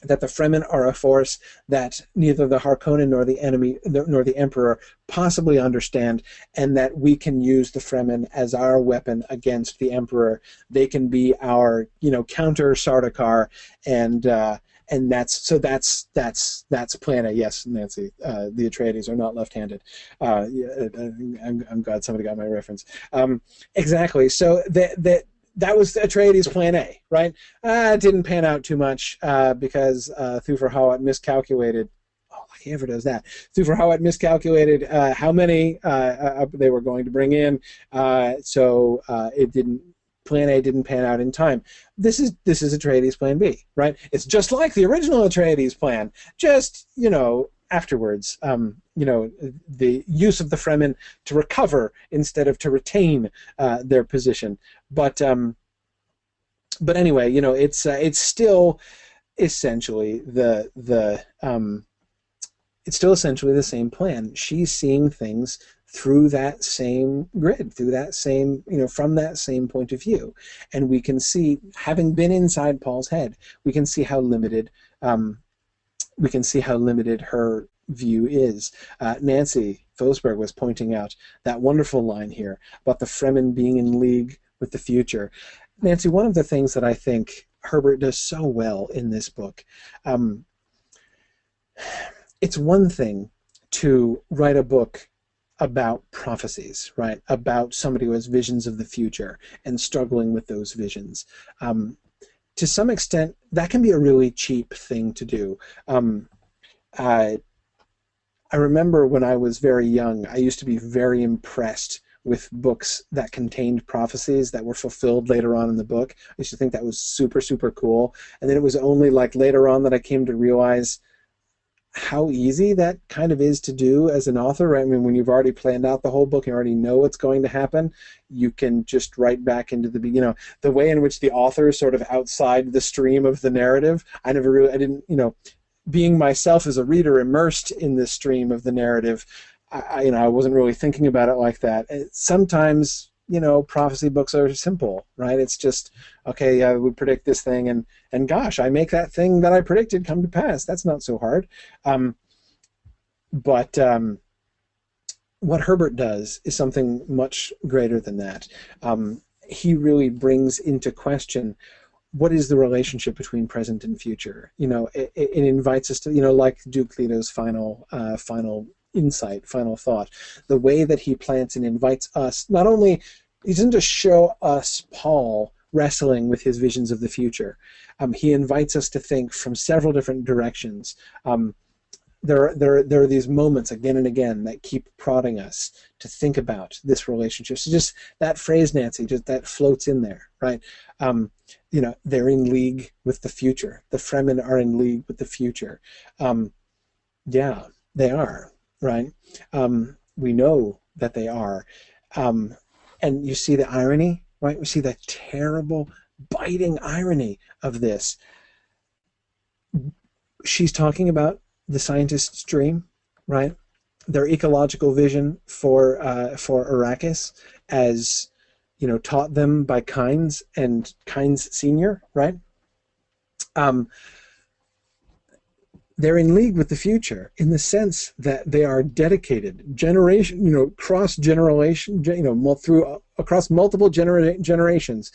That the Fremen are a force that neither the Harkonnen nor the enemy nor the Emperor possibly understand, and that we can use the Fremen as our weapon against the Emperor. They can be our, counter Sardaukar, and that's plan A. Yes, Nancy, the Atreides are not left-handed. I'm glad somebody got my reference. Exactly. So that was Atreides Plan A, right? It didn't pan out too much because Thufir Hawat miscalculated. Oh, he ever does that. Thufir Hawat miscalculated how many they were going to bring in, so it didn't. Plan A didn't pan out in time. This is Atreides Plan B, right? It's just like the original Atreides plan, just afterwards. The use of the Fremen to recover instead of to retain their position. But But anyway, it's still essentially it's still essentially the same plan. She's seeing things through that same grid, through that same, from that same point of view. And we can see, having been inside Paul's head, we can see how limited her view is. Nancy Fosberg was pointing out that wonderful line here about the Fremen being in league with the future. Nancy, one of the things that I think Herbert does so well in this book, it's one thing to write a book about prophecies, right? About somebody who has visions of the future and struggling with those visions. To some extent, that can be a really cheap thing to do. I remember when I was very young, I used to be very impressed with books that contained prophecies that were fulfilled later on in the book. I used to think that was super, super cool. And then it was only like later on that I came to realize how easy that kind of is to do as an author, right? I mean, when you've already planned out the whole book, you already know what's going to happen, you can just write back into the way in which the author is sort of outside the stream of the narrative. I didn't, being myself as a reader immersed in this stream of the narrative, I wasn't really thinking about it like that. Sometimes, prophecy books are simple, right? It's just, okay, I would predict this thing, and gosh, I make that thing that I predicted come to pass. That's not so hard. But what Herbert does is something much greater than that. He really brings into question what is the relationship between present and future. It invites us to, like Duke Leto's final insight, final thought, the way that he plants and invites us, not only, he doesn't just show us Paul wrestling with his visions of the future. He invites us to think from several different directions. There are these moments again and again that keep prodding us to think about this relationship. So just that phrase, Nancy, just that floats in there, right? They're in league with the future. The Fremen are in league with the future. Yeah, they are, right? We know that they are. And you see the irony, right? We see the terrible, biting irony of this. She's talking about the scientist's dream, right? Their ecological vision for Arrakis as, taught them by Kynes and Kynes Senior, right? They're in league with the future in the sense that they are dedicated, cross-generation, across multiple generations,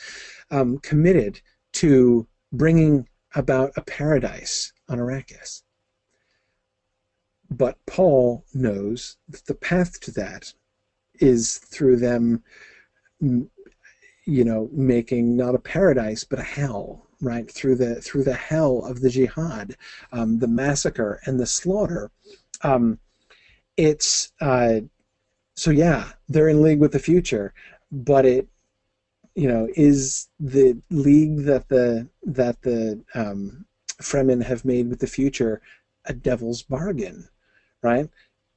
committed to bringing about a paradise on Arrakis. But Paul knows that the path to that is through them, making not a paradise but a hell, right? Through the hell of the Jihad, the massacre and the slaughter. So yeah, they're in league with the future, but it, is the league that the Fremen have made with the future a devil's bargain, right?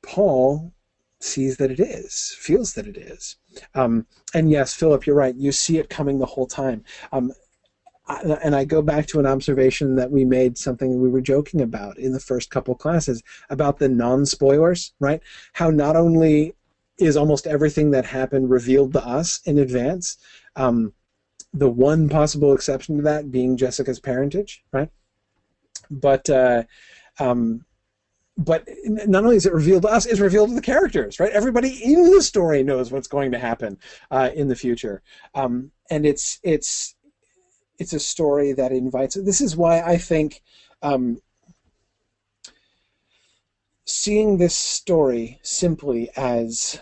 Paul sees that it is, feels that it is. And yes, Philip, you're right. You see it coming the whole time. And I go back to an observation that we made, something we were joking about in the first couple classes, about the non-spoilers, right? How not only is almost everything that happened revealed to us in advance, the one possible exception to that being Jessica's parentage, right? But not only is it revealed to us, it's revealed to the characters, right? Everybody in the story knows what's going to happen in the future. And it's a story that invites. This is why I think seeing this story simply as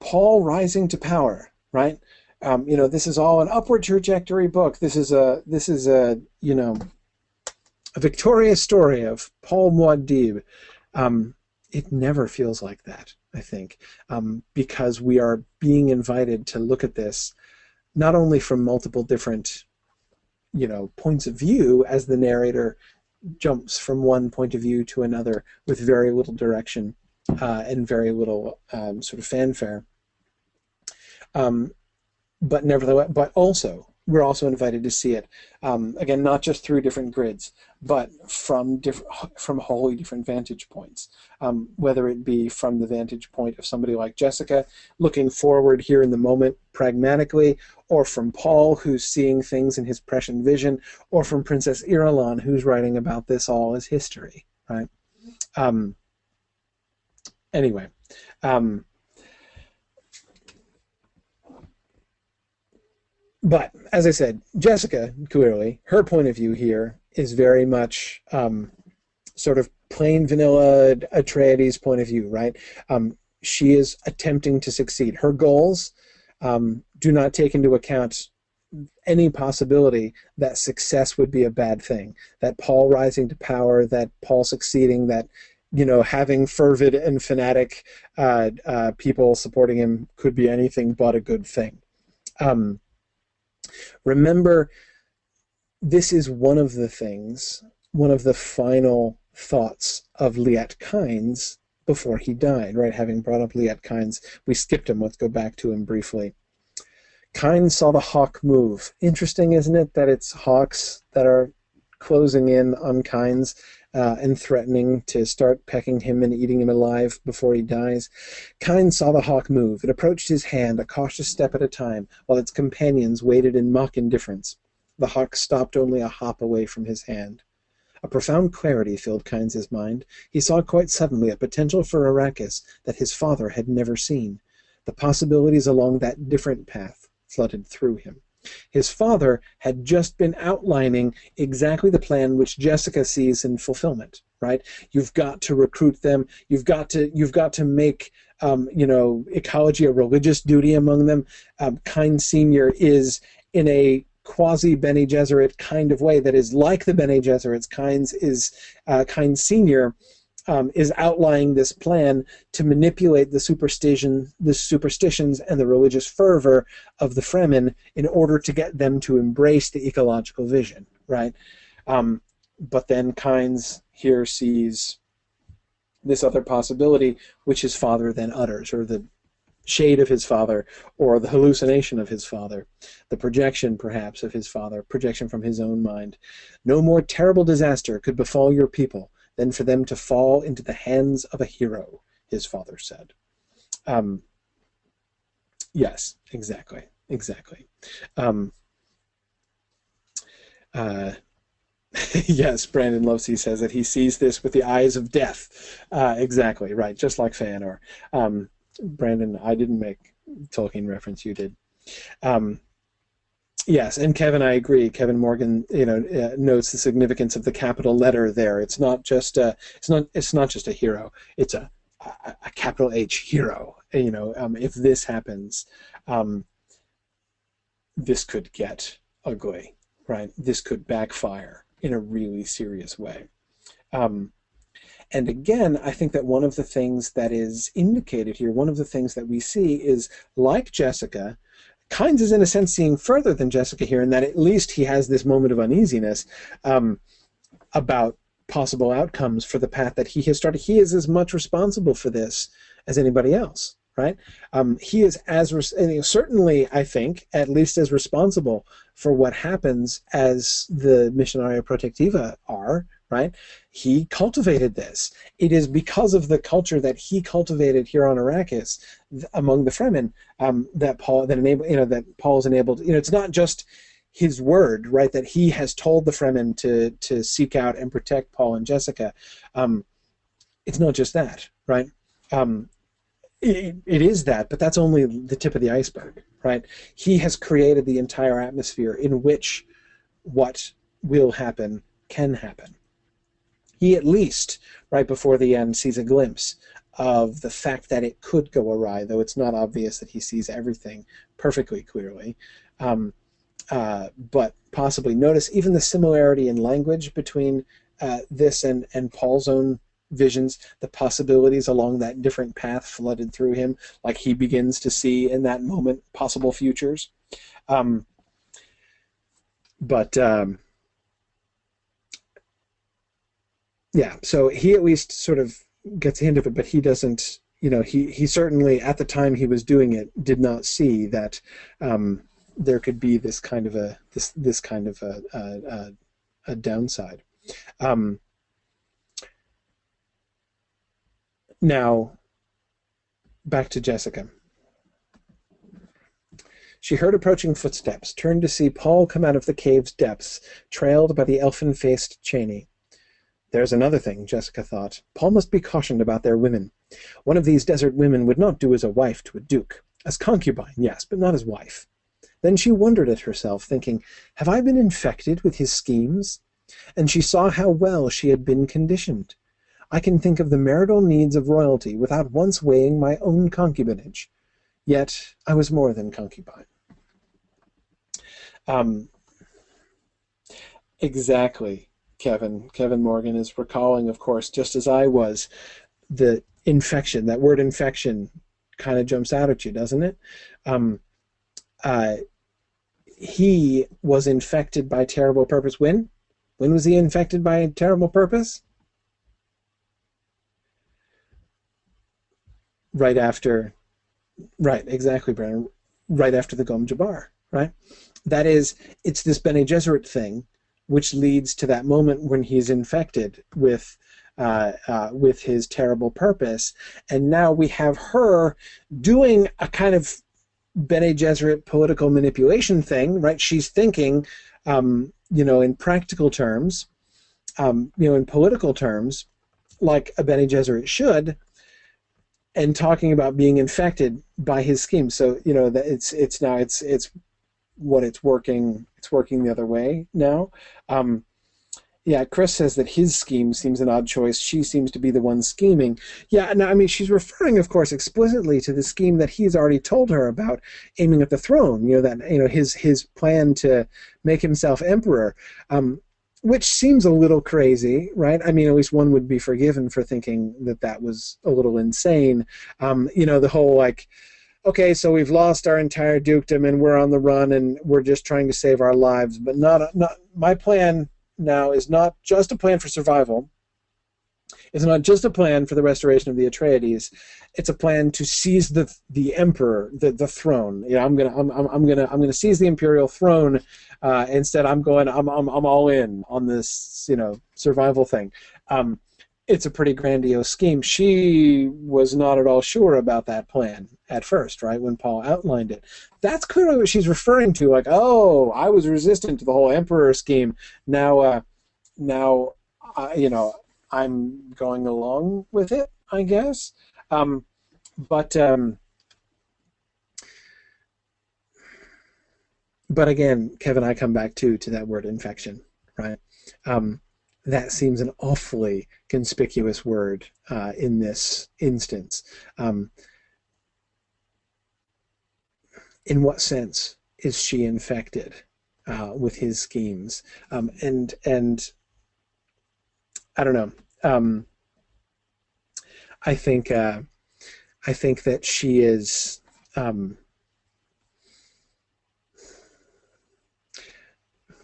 Paul rising to power, right? This is all an upward trajectory book. This is a victorious story of Paul Muad'Dib. It never feels like that, I think, because we are being invited to look at this not only from multiple different points of view as the narrator jumps from one point of view to another with very little direction and very little sort of fanfare. But nevertheless, but also we're also invited to see it, again, not just through different grids, but from wholly different vantage points, whether it be from the vantage point of somebody like Jessica, looking forward here in the moment pragmatically, or from Paul, who's seeing things in his prescient vision, or from Princess Irulan, who's writing about this all as history, right? Anyway, but as I said, Jessica, clearly, her point of view here is very much sort of plain vanilla Atreides point of view, right? She is attempting to succeed. Her goals do not take into account any possibility that success would be a bad thing, that Paul rising to power, that Paul succeeding, that having fervid and fanatic people supporting him could be anything but a good thing. Remember, this is one of the things, one of the final thoughts of Liet Kynes before he died, right? Having brought up Liet Kynes, we skipped him. Let's go back to him briefly. Kynes saw the hawk move. Interesting, isn't it, that it's hawks that are closing in on Kynes and threatening to start pecking him and eating him alive before he dies. Kynes saw the hawk move. It approached his hand, a cautious step at a time, while its companions waited in mock indifference. The hawk stopped only a hop away from his hand. A profound clarity filled Kynes' mind. He saw quite suddenly a potential for Arrakis that his father had never seen. The possibilities along that different path flooded through him. His father had just been outlining exactly the plan which Jessica sees in fulfillment, right? You've got to recruit them. You've got to make ecology a religious duty among them. Kynes Senior is in a quasi Bene Gesserit kind of way that is like the Bene Gesserits. Kynes Senior is outlining this plan to manipulate the superstitions and the religious fervor of the Fremen in order to get them to embrace the ecological vision, right? But then Kynes here sees this other possibility, which his father then utters, or the shade of his father, or the hallucination of his father, the projection, perhaps, of his father, projection from his own mind. No more terrible disaster could befall your people than for them to fall into the hands of a hero, his father said. Yes, exactly. Yes, Brandon Lovesey says that he sees this with the eyes of death. Exactly, right, just like Feanor. Brandon, I didn't make Tolkien reference, you did. Yes, and Kevin, I agree. Kevin Morgan, notes the significance of the capital letter there. It's not just a hero. It's a capital H hero. If this happens, this could get ugly, right? This could backfire in a really serious way. And again, I think that one of the things that is indicated here, one of the things that we see is, like Jessica, Kynes is in a sense seeing further than Jessica here, in that at least he has this moment of uneasiness about possible outcomes for the path that he has started. He is as much responsible for this as anybody else, right? He is certainly, I think, at least as responsible for what happens as the Missionaria Protectiva are, right? He cultivated this. It is because of the culture that he cultivated here on Arrakis among the Fremen that Paul is enabled. It's not just his word, right? That he has told the Fremen to seek out and protect Paul and Jessica. It's not just that, right? It is that, but that's only the tip of the iceberg, right? He has created the entire atmosphere in which what will happen can happen. He at least, right before the end, sees a glimpse of the fact that it could go awry, though it's not obvious that he sees everything perfectly clearly. But possibly notice even the similarity in language between this and Paul's own visions, the possibilities along that different path flooded through him, like he begins to see in that moment possible futures. Yeah, so he at least sort of gets a hint of it, but he doesn't, he certainly, at the time he was doing it, did not see that there could be this kind of this kind of a downside. Um, Now, back to Jessica. She heard approaching footsteps, turned to see Paul come out of the cave's depths, trailed by the elfin-faced Cheney. There's another thing, Jessica thought. Paul must be cautioned about their women. One of these desert women would not do as a wife to a duke. As concubine, yes, but not as wife. Then she wondered at herself, thinking, have I been infected with his schemes? And she saw how well she had been conditioned. I can think of the marital needs of royalty without once weighing my own concubinage. Yet I was more than concubine. Exactly, Kevin. Kevin Morgan is recalling, of course, just as I was, the infection. That word infection kind of jumps out at you, doesn't it? He was infected by terrible purpose. When? When was he infected by terrible purpose? Right after, right, exactly, Brennan. Right after the Gom Jabbar, right? That is, it's this Bene Gesserit thing, which leads to that moment when he's infected with his terrible purpose, and now we have her doing a kind of Bene Gesserit political manipulation thing, right? She's thinking, in practical terms, in political terms, like a Bene Gesserit should, and talking about being infected by his scheme. So that it's what it's working the other way now. Chris says that his scheme seems an odd choice. She seems to be the one scheming. Yeah, no, I mean, she's referring, of course, explicitly to the scheme that he's already told her about, aiming at the throne. His plan to make himself emperor, which seems a little crazy, right? I mean, at least one would be forgiven for thinking that was a little insane. The whole okay, so we've lost our entire dukedom and we're on the run and we're just trying to save our lives, but not my plan now is not just a plan for survival. It's not just a plan for the restoration of the Atreides. It's a plan to seize the emperor, the throne. I'm gonna seize the imperial throne. Instead, I'm all in on this survival thing. It's a pretty grandiose scheme. She was not at all sure about that plan at first, right, when Paul outlined it. That's clearly what she's referring to, like, oh, I was resistant to the whole emperor scheme. Now, I'm going along with it, I guess. But again, Kevin, I come back to that word infection, right? That seems an awfully conspicuous word in this instance. In what sense is she infected with his schemes? And I don't know. I think that she is.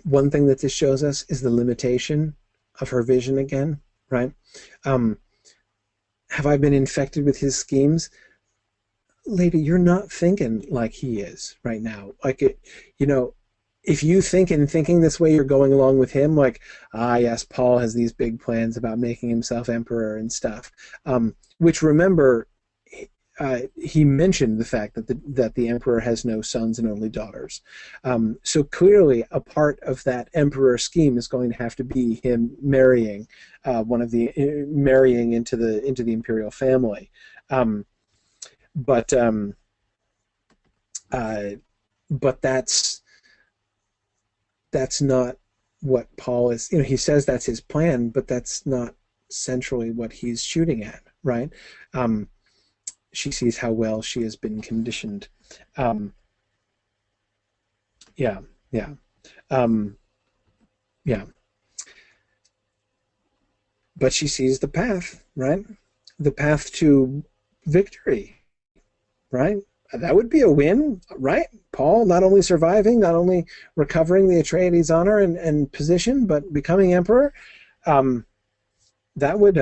One thing that this shows us is the limitation of her vision again, right? Have I been infected with his schemes? Lady, you're not thinking like he is right now. If you thinking this way, you're going along with him, like, yes, Paul has these big plans about making himself emperor and stuff. Which, remember, he mentioned the fact that the emperor has no sons and only daughters. So clearly, a part of that emperor scheme is going to have to be him marrying marrying into the imperial family. But that's not what Paul is. He says that's his plan, but that's not centrally what he's shooting at, right? She sees how well she has been conditioned. Yeah. But she sees the path, right? The path to victory, right? That would be a win, right? Paul not only surviving, not only recovering the Atreides honor and position, but becoming emperor. That would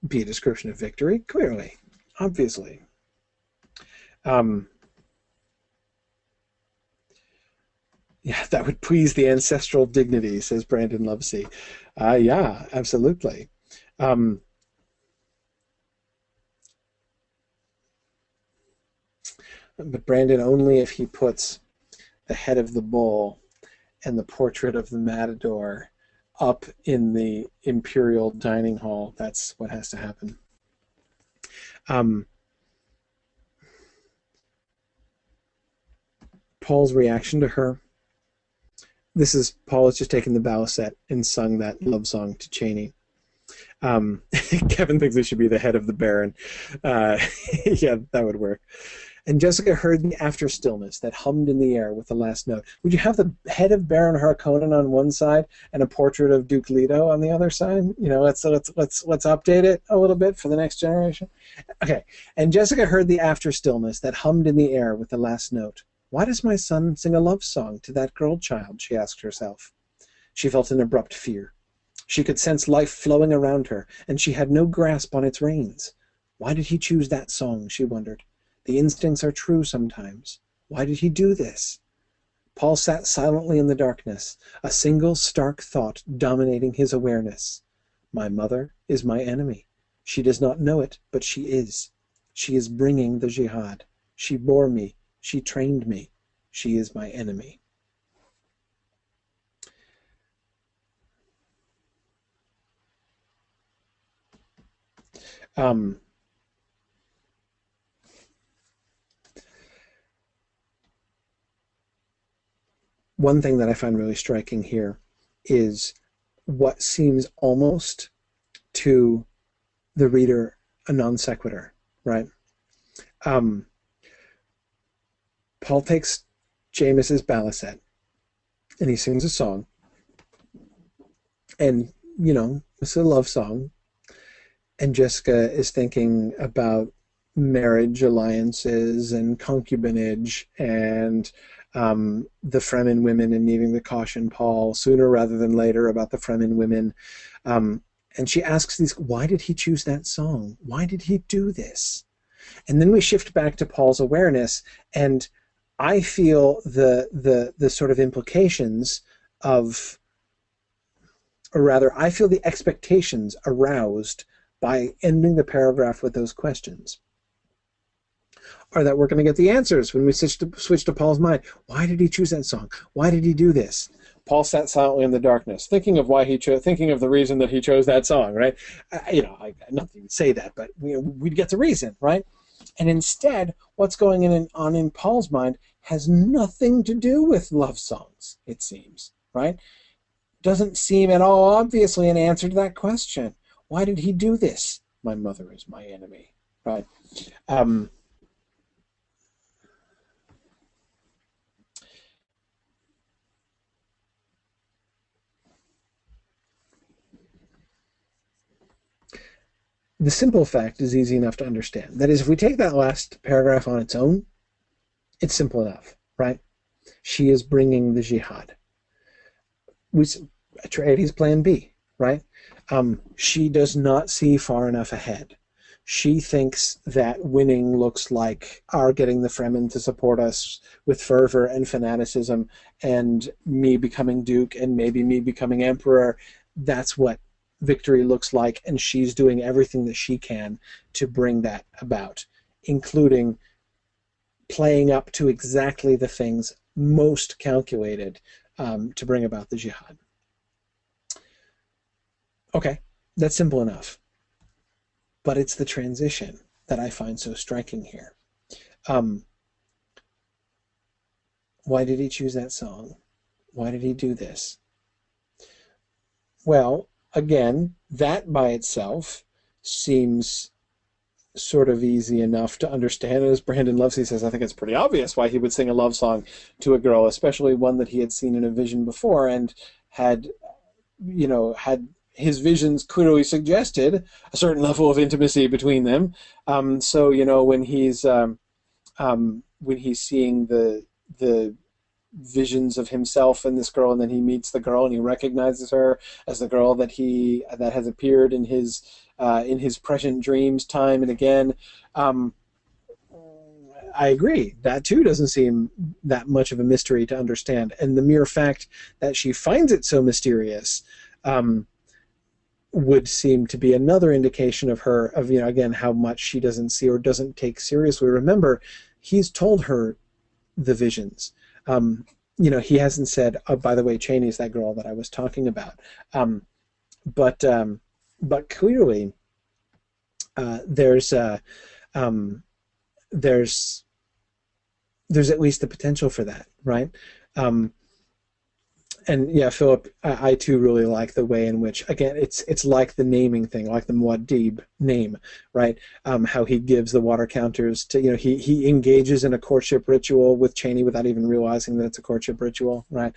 be a description of victory, clearly, obviously. Yeah, that would please the ancestral dignity, says Brandon Lovesey. Yeah, absolutely. Um, but Brandon, only if he puts the head of the bull and the portrait of the matador up in the imperial dining hall. That's what has to happen. Um, Paul's reaction to her. This is Paul has just taken the balisette and sung that love song to Cheney. Kevin thinks it should be the head of the Baron. Yeah, that would work. And Jessica heard the after stillness that hummed in the air with the last note. Would you have the head of Baron Harkonnen on one side and a portrait of Duke Leto on the other side? You know, let's update it a little bit for the next generation. Okay. And Jessica heard the after stillness that hummed in the air with the last note. Why does my son sing a love song to that girl child? She asked herself. She felt an abrupt fear. She could sense life flowing around her, and she had no grasp on its reins. Why did he choose that song, she wondered. The instincts are true sometimes. Why did he do this? Paul sat silently in the darkness, a single stark thought dominating his awareness. My mother is my enemy. She does not know it, but she is. She is bringing the jihad. She bore me. She trained me. She is my enemy. One thing that I find really striking here is what seems almost to the reader a non sequitur, right? Paul takes James's balisette and he sings a song, and you know, it's a love song, and Jessica is thinking about marriage alliances and concubinage and the Fremen women, and needing to caution Paul sooner rather than later about the Fremen women. And she asks these, why did he choose that song? Why did he do this? And then we shift back to Paul's awareness, and I feel the sort of implications of, or rather, I feel the expectations aroused by ending the paragraph with those questions. Or that we're going to get the answers when we switch to Paul's mind. Why did he choose that song? Why did he do this? Paul sat silently in the darkness, thinking of the reason that he chose that song, right? Not that he would say that, but we'd get the reason, right? And instead, what's going on in Paul's mind has nothing to do with love songs, it seems, right? Doesn't seem at all obviously an answer to that question. Why did he do this? My mother is my enemy, right? The simple fact is easy enough to understand. That is, if we take that last paragraph on its own, it's simple enough, right? She is bringing the jihad. Atreides plan B, right? She does not see far enough ahead. She thinks that winning looks like our getting the Fremen to support us with fervor and fanaticism, and me becoming Duke and maybe me becoming Emperor. That's what victory looks like, and she's doing everything that she can to bring that about, including playing up to exactly the things most calculated to bring about the jihad. Okay, that's simple enough. But it's the transition that I find so striking here. Why did he choose that song? Why did he do this? Well, again, that by itself seems sort of easy enough to understand. As Brandon Lovesey says, I think it's pretty obvious why he would sing a love song to a girl, especially one that he had seen in a vision before and had his visions clearly suggested a certain level of intimacy between them. So when he's seeing the visions of himself and this girl, and then he meets the girl and he recognizes her as the girl that has appeared in his present dreams time and again. I agree. That too doesn't seem that much of a mystery to understand. And the mere fact that she finds it so mysterious would seem to be another indication of her, of, again, how much she doesn't see or doesn't take seriously. Remember, he's told her the visions. He hasn't said, oh, by the way, Cheney's that girl that I was talking about. But clearly, there's at least the potential for that, right? And yeah, Philip, I too really like the way in which, again, it's like the naming thing, like the Muad'Dib name, right? How he gives the water counters to, he engages in a courtship ritual with Cheney without even realizing that it's a courtship ritual, right?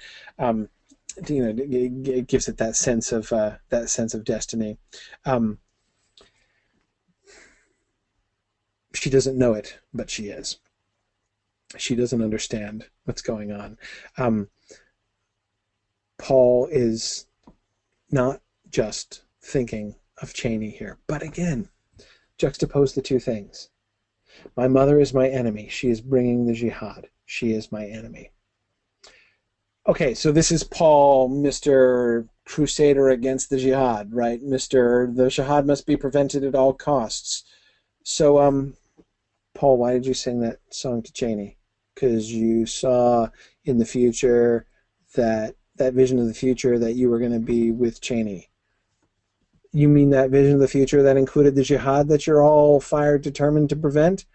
It gives it that sense of destiny. She doesn't know it, but she is. She doesn't understand what's going on. Paul is not just thinking of Cheney here, but again, juxtapose the two things. My mother is my enemy. She is bringing the jihad. She is my enemy. Okay, so this is Paul, Mr. Crusader against the jihad, right? The jihad must be prevented at all costs. So, Paul, why did you sing that song to Cheney? Because you saw in the future that vision of the future that you were going to be with Cheney. You mean that vision of the future that included the jihad that you're all fired determined to prevent?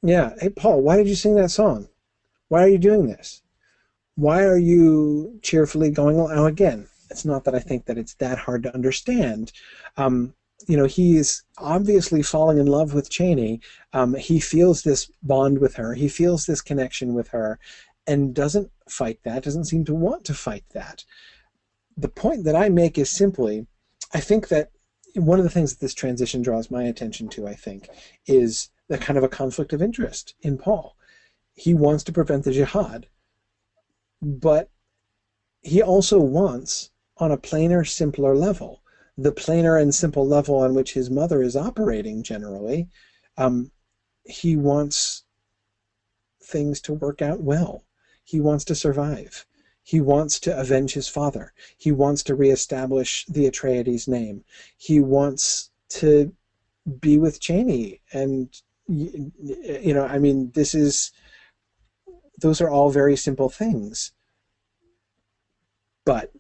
Yeah. Hey, Paul, why did you sing that song? Why are you doing this? Why are you cheerfully going along? Now, again, it's not that I think that it's that hard to understand. He is obviously falling in love with Cheney. He feels this bond with her. He feels this connection with her and doesn't fight that, doesn't seem to want to fight that. The point that I make is simply, I think that one of the things that this transition draws my attention to, I think, is the kind of a conflict of interest in Paul. He wants to prevent the jihad, but he also wants, on a plainer, simpler level, the plainer and simple level on which his mother is operating generally, he wants things to work out well. He wants to survive. He wants to avenge his father. He wants to reestablish the Atreides name. He wants to be with Cheney. And, those are all very simple things. But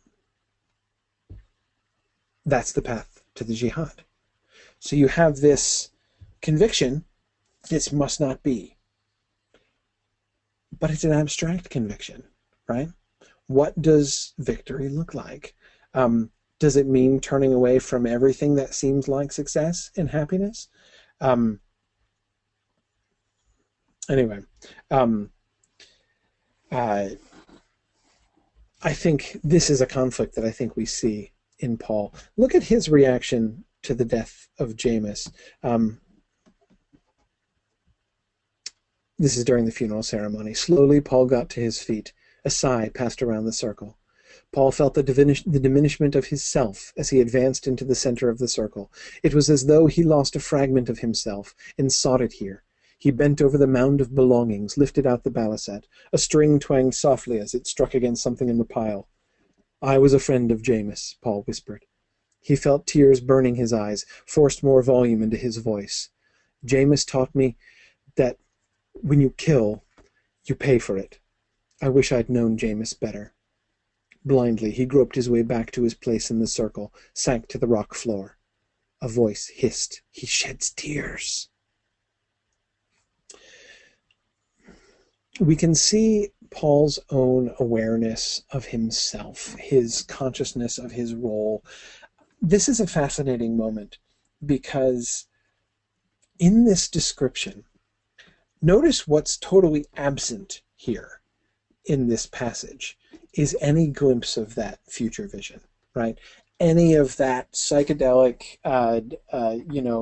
that's the path to the jihad. So you have this conviction, this must not be. But it's an abstract conviction, right? What does victory look like? Does it mean turning away from everything that seems like success and happiness? Anyway, I think this is a conflict that I think we see in Paul. Look at his reaction to the death of Jameis. This is during the funeral ceremony. Slowly, Paul got to his feet. A sigh passed around the circle. Paul felt the diminishment of his self as he advanced into the center of the circle. It was as though he lost a fragment of himself and sought it here. He bent over the mound of belongings, lifted out the balisette. A string twanged softly as it struck against something in the pile. I was a friend of Jameis, Paul whispered. He felt tears burning his eyes, forced more volume into his voice. Jameis taught me that when you kill, you pay for it. I wish I'd known Jameis better. Blindly, he groped his way back to his place in the circle, sank to the rock floor. A voice hissed, "He sheds tears." We can see Paul's own awareness of himself, his consciousness of his role. This is a fascinating moment because in this description, notice what's totally absent here in this passage is any glimpse of that future vision, right? Any of that psychedelic,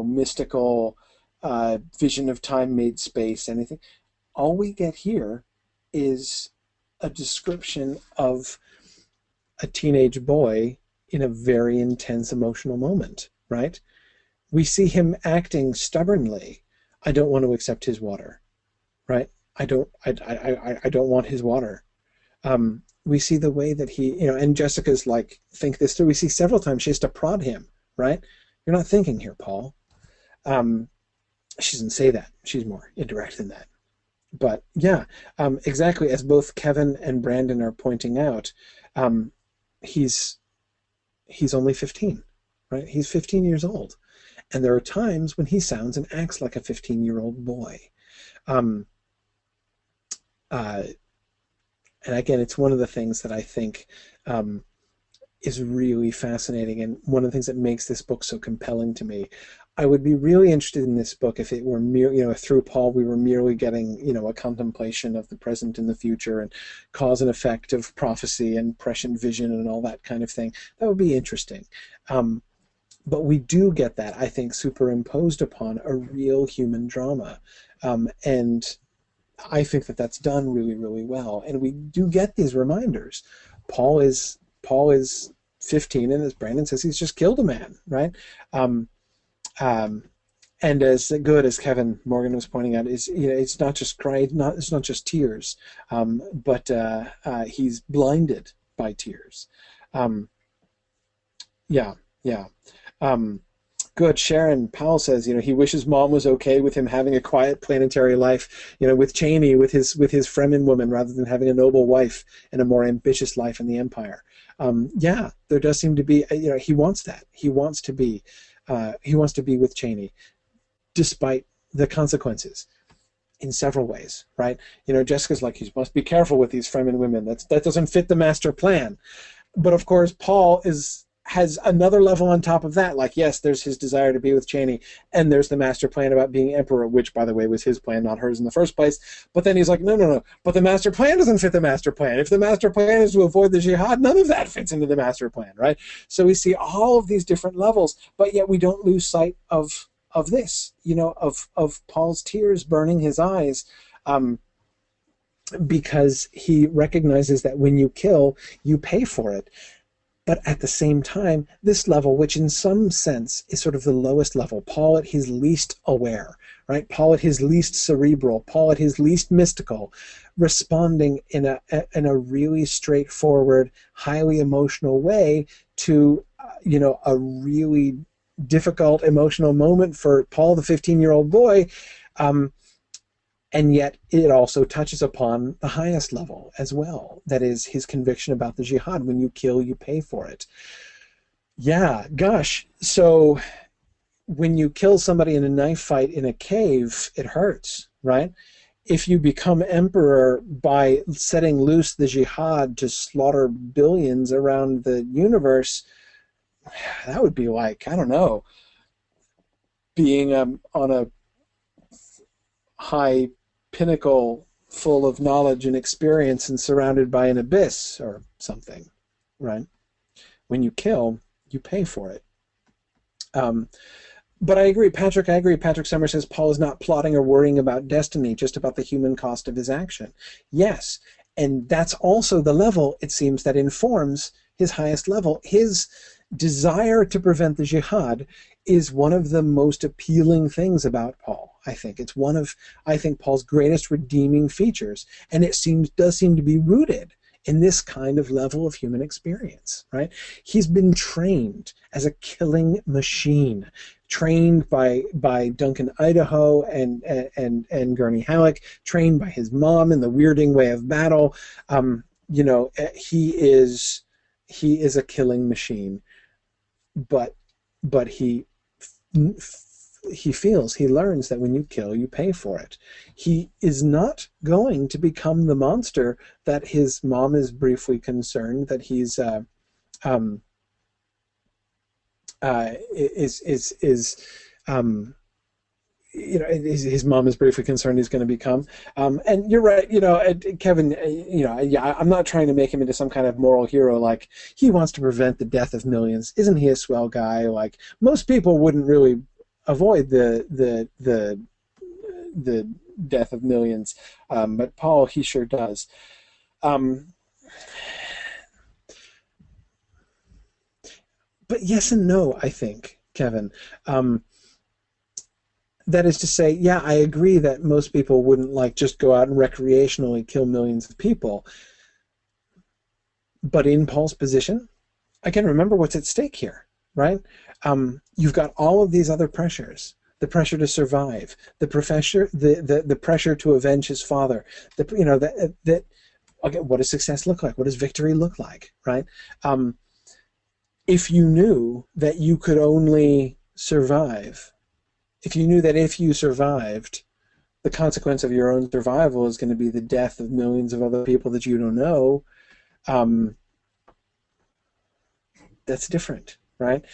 mystical vision of time made space, anything. All we get here is a description of a teenage boy in a very intense emotional moment, right? We see him acting stubbornly, I don't want to accept his water, right? I don't want his water. We see the way that he, and Jessica's like, think this through. We see several times she has to prod him, right? You're not thinking here, Paul. She doesn't say that. She's more indirect than that. But yeah, exactly as both Kevin and Brandon are pointing out, he's only 15, right? He's 15 years old. And there are times when he sounds and acts like a 15-year-old boy. Um, and again, it's one of the things that I think is really fascinating, and one of the things that makes this book so compelling to me. I would be really interested in this book if it were if through Paul we were merely getting, a contemplation of the present and the future and cause and effect of prophecy and prescient vision and all that kind of thing. That would be interesting. But we do get that, I think, superimposed upon a real human drama. And I think that that's done really, really well. And we do get these reminders. Paul is 15, and as Brandon says, he's just killed a man, right? And as good as Kevin Morgan was pointing out, is it's not just cry, it's not just tears, but he's blinded by tears. Yeah. Good. Sharon Powell says, he wishes mom was okay with him having a quiet planetary life, with Cheney, with his Fremen woman, rather than having a noble wife and a more ambitious life in the Empire. Yeah, there does seem to be, he wants that. He wants to be with Cheney, despite the consequences, in several ways, right? Jessica's like, he must be careful with these Fremen women. That doesn't fit the master plan. But of course, Paul has another level on top of that. Like, yes, there's his desire to be with Cheney, and there's the master plan about being emperor, which, by the way, was his plan, not hers in the first place. But then he's like, no. But the master plan doesn't fit the master plan. If the master plan is to avoid the jihad, none of that fits into the master plan, right? So we see all of these different levels, but yet we don't lose sight of this, of Paul's tears burning his eyes, because he recognizes that when you kill, you pay for it. But at the same time, this level, which in some sense is sort of the lowest level, Paul at his least aware, right? Paul at his least cerebral, Paul at his least mystical, responding in a really straightforward, highly emotional way to, a really difficult emotional moment for Paul, the 15-year-old boy. And yet it also touches upon the highest level as well. That is his conviction about the jihad. When you kill, you pay for it. Yeah, gosh. So when you kill somebody in a knife fight in a cave, it hurts, right? If you become emperor by setting loose the jihad to slaughter billions around the universe, that would be like, I don't know, being on a high pinnacle full of knowledge and experience and surrounded by an abyss or something, right? When you kill, you pay for it. But I agree, Patrick. Patrick Summer says Paul is not plotting or worrying about destiny, just about the human cost of his action. Yes, and that's also the level, it seems, that informs his highest level. His desire to prevent the jihad is one of the most appealing things about Paul. I think it's one of, Paul's greatest redeeming features, and it does seem to be rooted in this kind of level of human experience, right? He's been trained as a killing machine, trained by Duncan Idaho and Gurney Halleck, trained by his mom in the weirding way of battle. He is a killing machine, but he learns that when you kill, you pay for it. He is not going to become the monster that his mom is briefly concerned that he's his mom is briefly concerned he's going to become. And you're right, Kevin, I'm not trying to make him into some kind of moral hero, like he wants to prevent the death of millions. Isn't he a swell guy? Like most people wouldn't really avoid the death of millions, but Paul, he sure does. But yes and no, I think, Kevin. That is to say, yeah, I agree that most people wouldn't like just go out and recreationally kill millions of people. But in Paul's position, again, remember what's at stake here, right? You've got all of these other pressures: the pressure to survive, the pressure to avenge his father, okay, what does success look like? What does victory look like, right? If you knew that you could only survive, if you knew that if you survived, the consequence of your own survival is going to be the death of millions of other people that you don't know, that's different, right?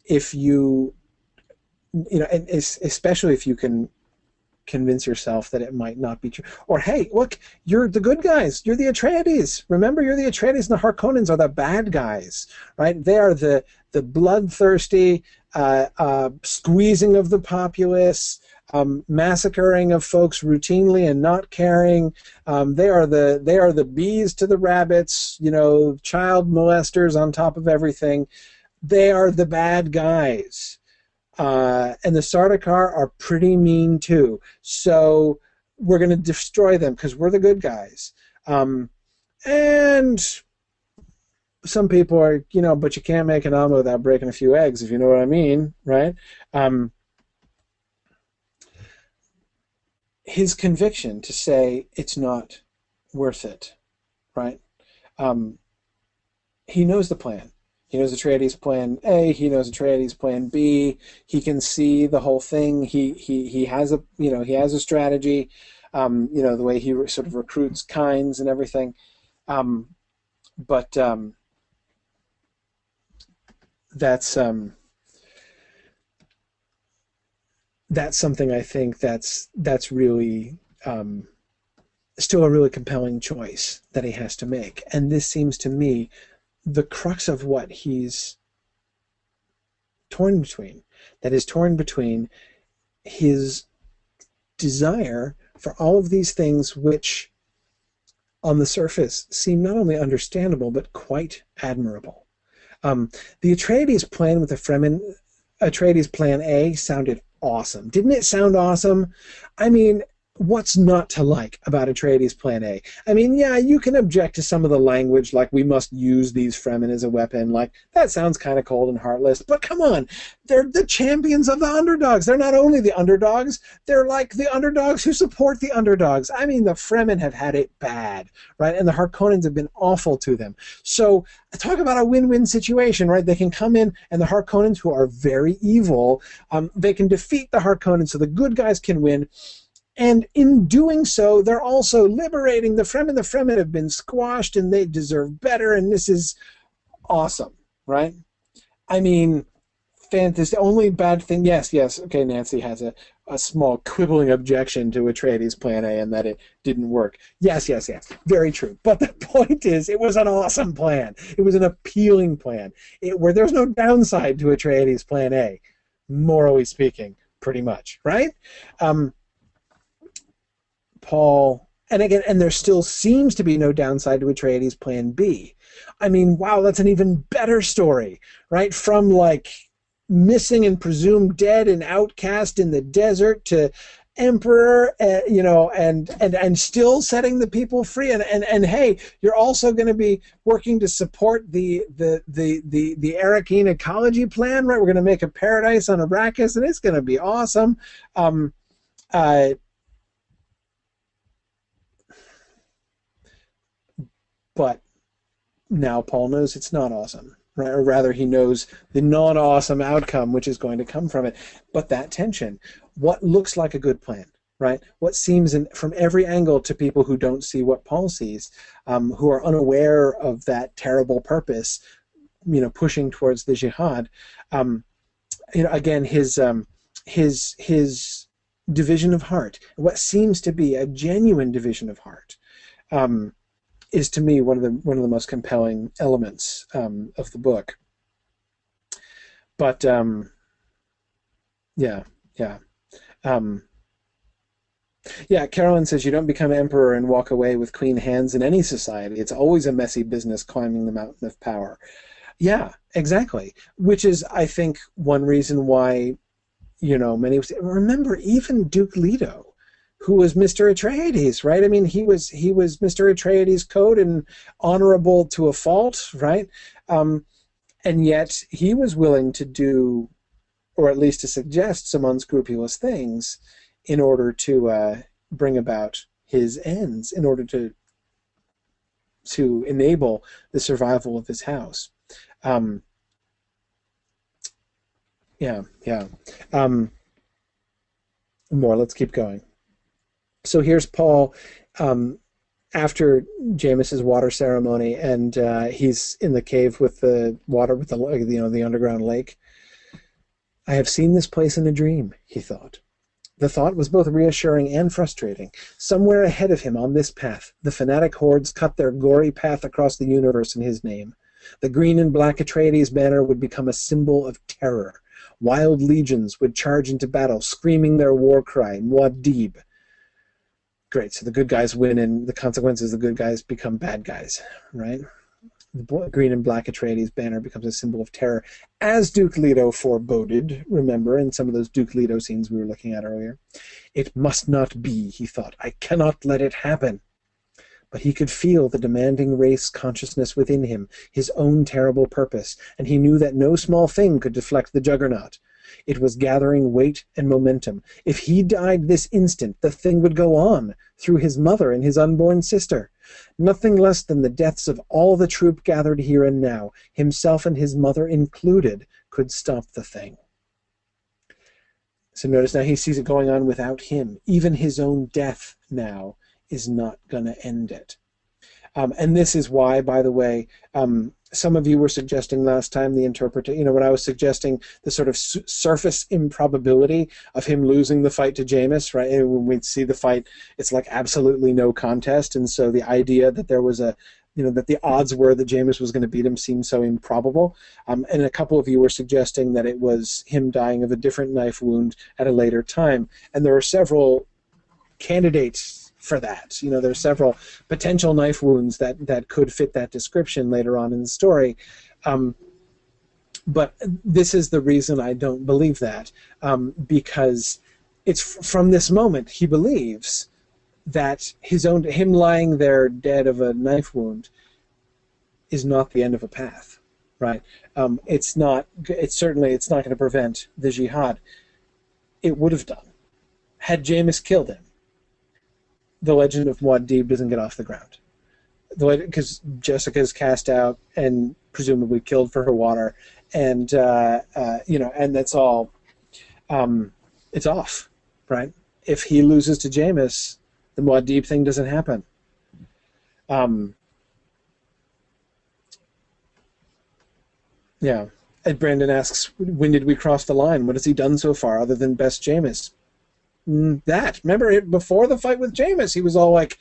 If you, and especially if you can convince yourself that it might not be true. Or, hey, look, you're the good guys. You're the Atreides. Remember, you're the Atreides, and the Harkonnens are the bad guys, right? They are the bloodthirsty squeezing of the populace, massacring of folks routinely and not caring. They are the bees to the rabbits, child molesters on top of everything. They are the bad guys. And the Sardaukar are pretty mean too. So we're going to destroy them because we're the good guys. And some people are, but you can't make an omelet without breaking a few eggs, if you know what I mean, right? His conviction to say it's not worth it, right? He knows the plan. He knows Atreides plan A. He knows Atreides plan B. He can see the whole thing. He has a strategy. The way he sort of recruits kinds and everything. But that's something I think that's really still a really compelling choice that he has to make. And this seems to me the crux of what he's torn between. That is torn between his desire for all of these things which on the surface seem not only understandable but quite admirable. The Atreides plan with the Fremen, Atreides plan A, sounded awesome. Didn't it sound awesome? I mean, what's not to like about Atreides plan A? I mean, yeah, you can object to some of the language, like we must use these Fremen as a weapon. Like, that sounds kind of cold and heartless. But come on, they're the champions of the underdogs. They're not only the underdogs, they're like the underdogs who support the underdogs. I mean, the Fremen have had it bad, right? And the Harkonnens have been awful to them. So talk about a win-win situation, right? They can come in, and the Harkonnens, who are very evil, they can defeat the Harkonnens, so the good guys can win. And in doing so, they're also liberating the Fremen. The Fremen have been squashed, and they deserve better, and this is awesome, right? I mean, fantastic. The only bad thing, yes, okay, Nancy has a small quibbling objection to Atreides plan A and that it didn't work. Yes, very true. But the point is, it was an awesome plan. It was an appealing plan, where there's no downside to Atreides plan A, morally speaking, pretty much, right? Paul, and there still seems to be no downside to Atreides plan B. I mean, wow, that's an even better story, right? From like missing and presumed dead and outcast in the desert to emperor, and still setting the people free. And hey, you're also going to be working to support the Arrakeen ecology plan, right? We're going to make a paradise on Arrakis, and it's going to be awesome. But now Paul knows it's not awesome, right? Or rather, he knows the non-awesome outcome which is going to come from it. But that tension, what looks like a good plan, right? What seems from every angle to people who don't see what Paul sees, who are unaware of that terrible purpose, pushing towards the jihad. Again, his division of heart, what seems to be a genuine division of heart, is to me one of the most compelling elements of the book. But Carolyn says you don't become emperor and walk away with clean hands in any society. It's always a messy business climbing the mountain of power. Yeah, exactly. Which is, I think, one reason why many remember even Duke Leto, who was Mr. Atreides, right? I mean, he was Mr. Atreides' code and honorable to a fault, right? And yet he was willing to do, or at least to suggest, some unscrupulous things in order to bring about his ends, in order to enable the survival of his house. More. Let's keep going. So here's Paul after Jameis's water ceremony, and he's in the cave with the water, with the underground lake. I have seen this place in a dream, he thought. The thought was both reassuring and frustrating. Somewhere ahead of him on this path, the fanatic hordes cut their gory path across the universe in his name. The green and black Atreides banner would become a symbol of terror. Wild legions would charge into battle, screaming their war cry, Muad'Dib. Great, so the good guys win, and the consequences, the good guys become bad guys, right? The green and black Atreides banner becomes a symbol of terror, as Duke Leto foreboded, remember, in some of those Duke Leto scenes we were looking at earlier. It must not be, he thought. I cannot let it happen. But he could feel the demanding race consciousness within him, his own terrible purpose, and he knew that no small thing could deflect the juggernaut. It was gathering weight and momentum. If he died this instant, the thing would go on, through his mother and his unborn sister. Nothing less than the deaths of all the troop gathered here and now, himself and his mother included, could stop the thing. So notice now he sees it going on without him. Even his own death now is not going to end it. And this is why, by the way, some of you were suggesting last time the interpretation, when I was suggesting the sort of surface improbability of him losing the fight to Jameis, right? And when we see the fight, it's like absolutely no contest. And so the idea that there was that the odds were that Jameis was going to beat him seemed so improbable. And a couple of you were suggesting that it was him dying of a different knife wound at a later time. And there are several candidates for that. There are several potential knife wounds that could fit that description later on in the story. But this is the reason I don't believe that, because it's from this moment he believes that him lying there dead of a knife wound is not the end of a path, right? It's not going to prevent the jihad. It would have done had Jameis killed him. The legend of Muad'Dib doesn't get off the ground, because Jessica is cast out and presumably killed for her water, and and that's all. It's off, right? If he loses to Jameis, the Muad'Dib thing doesn't happen. And Brandon asks, when did we cross the line? What has he done so far other than best Jameis? Remember before the fight with Jameis, he was all like,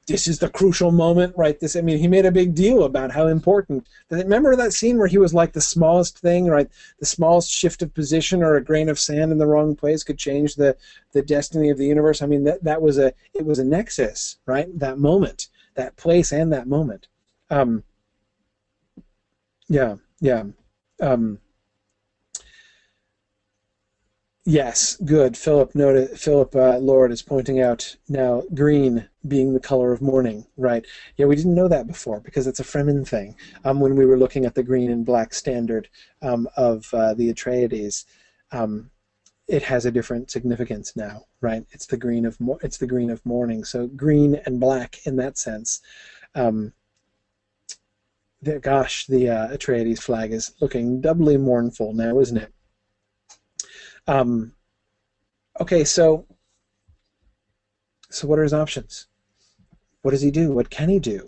this is the crucial moment, right? He made a big deal about how important. Remember that scene where he was like the smallest thing, right? The smallest shift of position or a grain of sand in the wrong place could change the destiny of the universe. I mean, it was a nexus, right? That moment, that place, and that moment. Yes, good. Philip Lord is pointing out now green being the color of mourning, right? Yeah, we didn't know that before because it's a Fremen thing. When we were looking at the green and black standard of the Atreides, it has a different significance now, right? It's the green of mourning. So green and black in that sense. The Atreides flag is looking doubly mournful now, isn't it? Okay, so what are his options? What does he do? What can he do?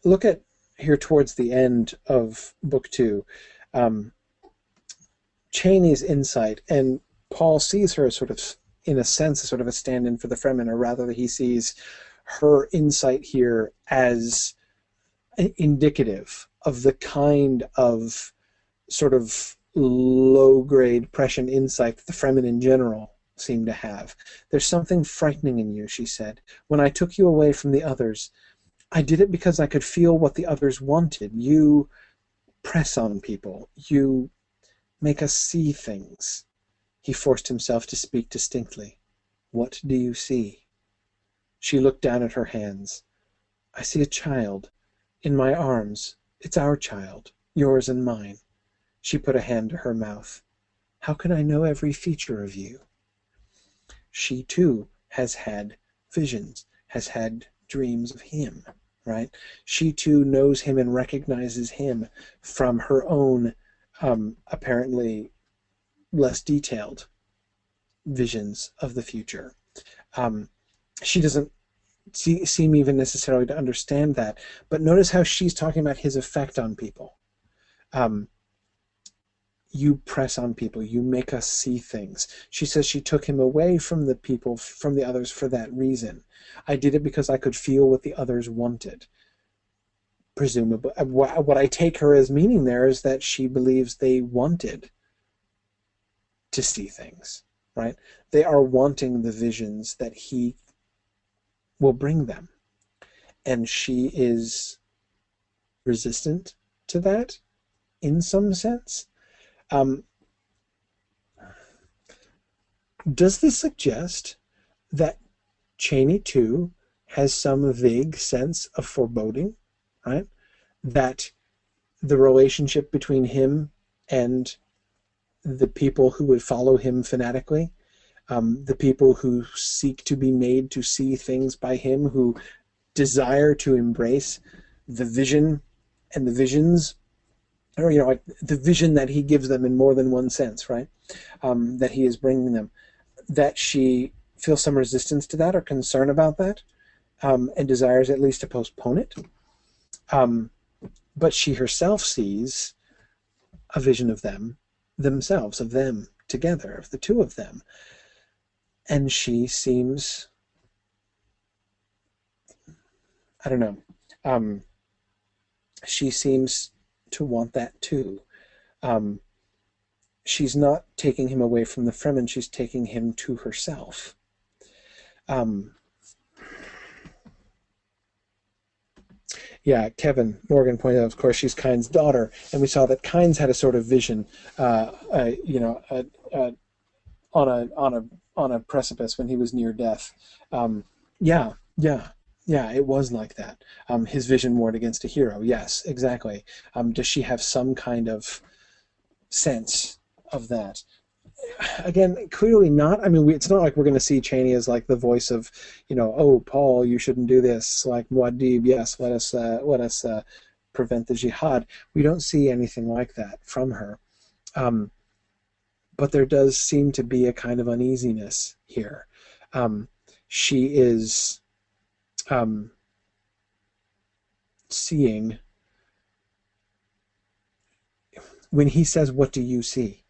Look at here towards the end of Book 2, Chani's insight, and Paul sees her sort of, in a sense, sort of a stand-in for the Fremen, or rather he sees her insight here as indicative of the kind of sort of low-grade prescient insight that the Fremen in general seem to have. There's something frightening in you, she said. When I took you away from the others, I did it because I could feel what the others wanted. You press on people. You make us see things. He forced himself to speak distinctly. What do you see? She looked down at her hands. I see a child. In my arms. It's our child. Yours and mine. She put a hand to her mouth. How can I know every feature of you? She, too, has had visions, has had dreams of him, right? She, too, knows him and recognizes him from her own, apparently less detailed visions of the future. She doesn't seem even necessarily to understand that, but notice how she's talking about his effect on people. You press on people, you make us see things. She says she took him away from the people, from the others, for that reason. I did it because I could feel what the others wanted. Presumably, what I take her as meaning there is that she believes they wanted to see things, right? They are wanting the visions that he will bring them. And she is resistant to that in some sense. Does this suggest that Cheney too has some vague sense of foreboding, right? That the relationship between him and the people who would follow him fanatically, the people who seek to be made to see things by him, who desire to embrace the vision and the visions, or like the vision that he gives them in more than one sense, right? That he is bringing them, that she feels some resistance to that or concern about that, and desires at least to postpone it. But she herself sees a vision of them, themselves, of them together, of the two of them. And she seems, I don't know, she seems to want that too. She's not taking him away from the Fremen, she's taking him to herself. Yeah, Kevin Morgan pointed out, of course, she's Kyne's daughter, and we saw that Kyne's had a sort of vision, on a precipice when he was near death. Yeah, it was like that. His vision warred against a hero. Yes, exactly. Does she have some kind of sense of that? Again, clearly not. I mean, it's not like we're going to see Cheney as like the voice of, oh, Paul, you shouldn't do this. Like Muad'Dib, yes, let us prevent the Jihad. We don't see anything like that from her. But there does seem to be a kind of uneasiness here. She is seeing, when he says, what do you see?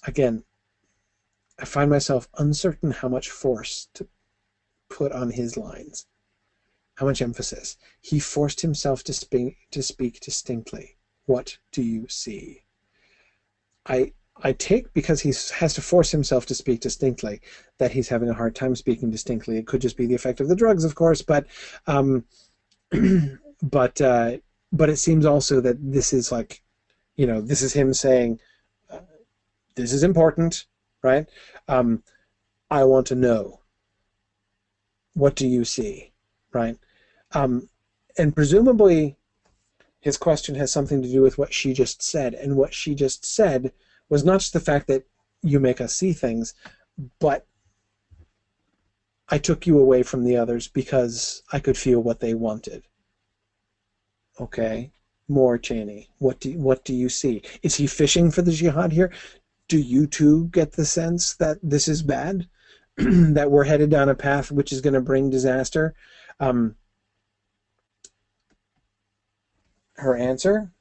Again, I find myself uncertain how much force to put on his lines, how much emphasis. He forced himself to speak distinctly. What do you see? I take, because he has to force himself to speak distinctly, that he's having a hard time speaking distinctly. It could just be the effect of the drugs, of course, but but it seems also that this is like, this is him saying, this is important, right? I want to know. What do you see, right? And presumably his question has something to do with what she just said, and what she just said was not just the fact that you make us see things, but I took you away from the others because I could feel what they wanted. Okay, more Cheney. What do you see? Is he fishing for the Jihad here? Do you too get the sense that this is bad? That we're headed down a path which is going to bring disaster? Her answer,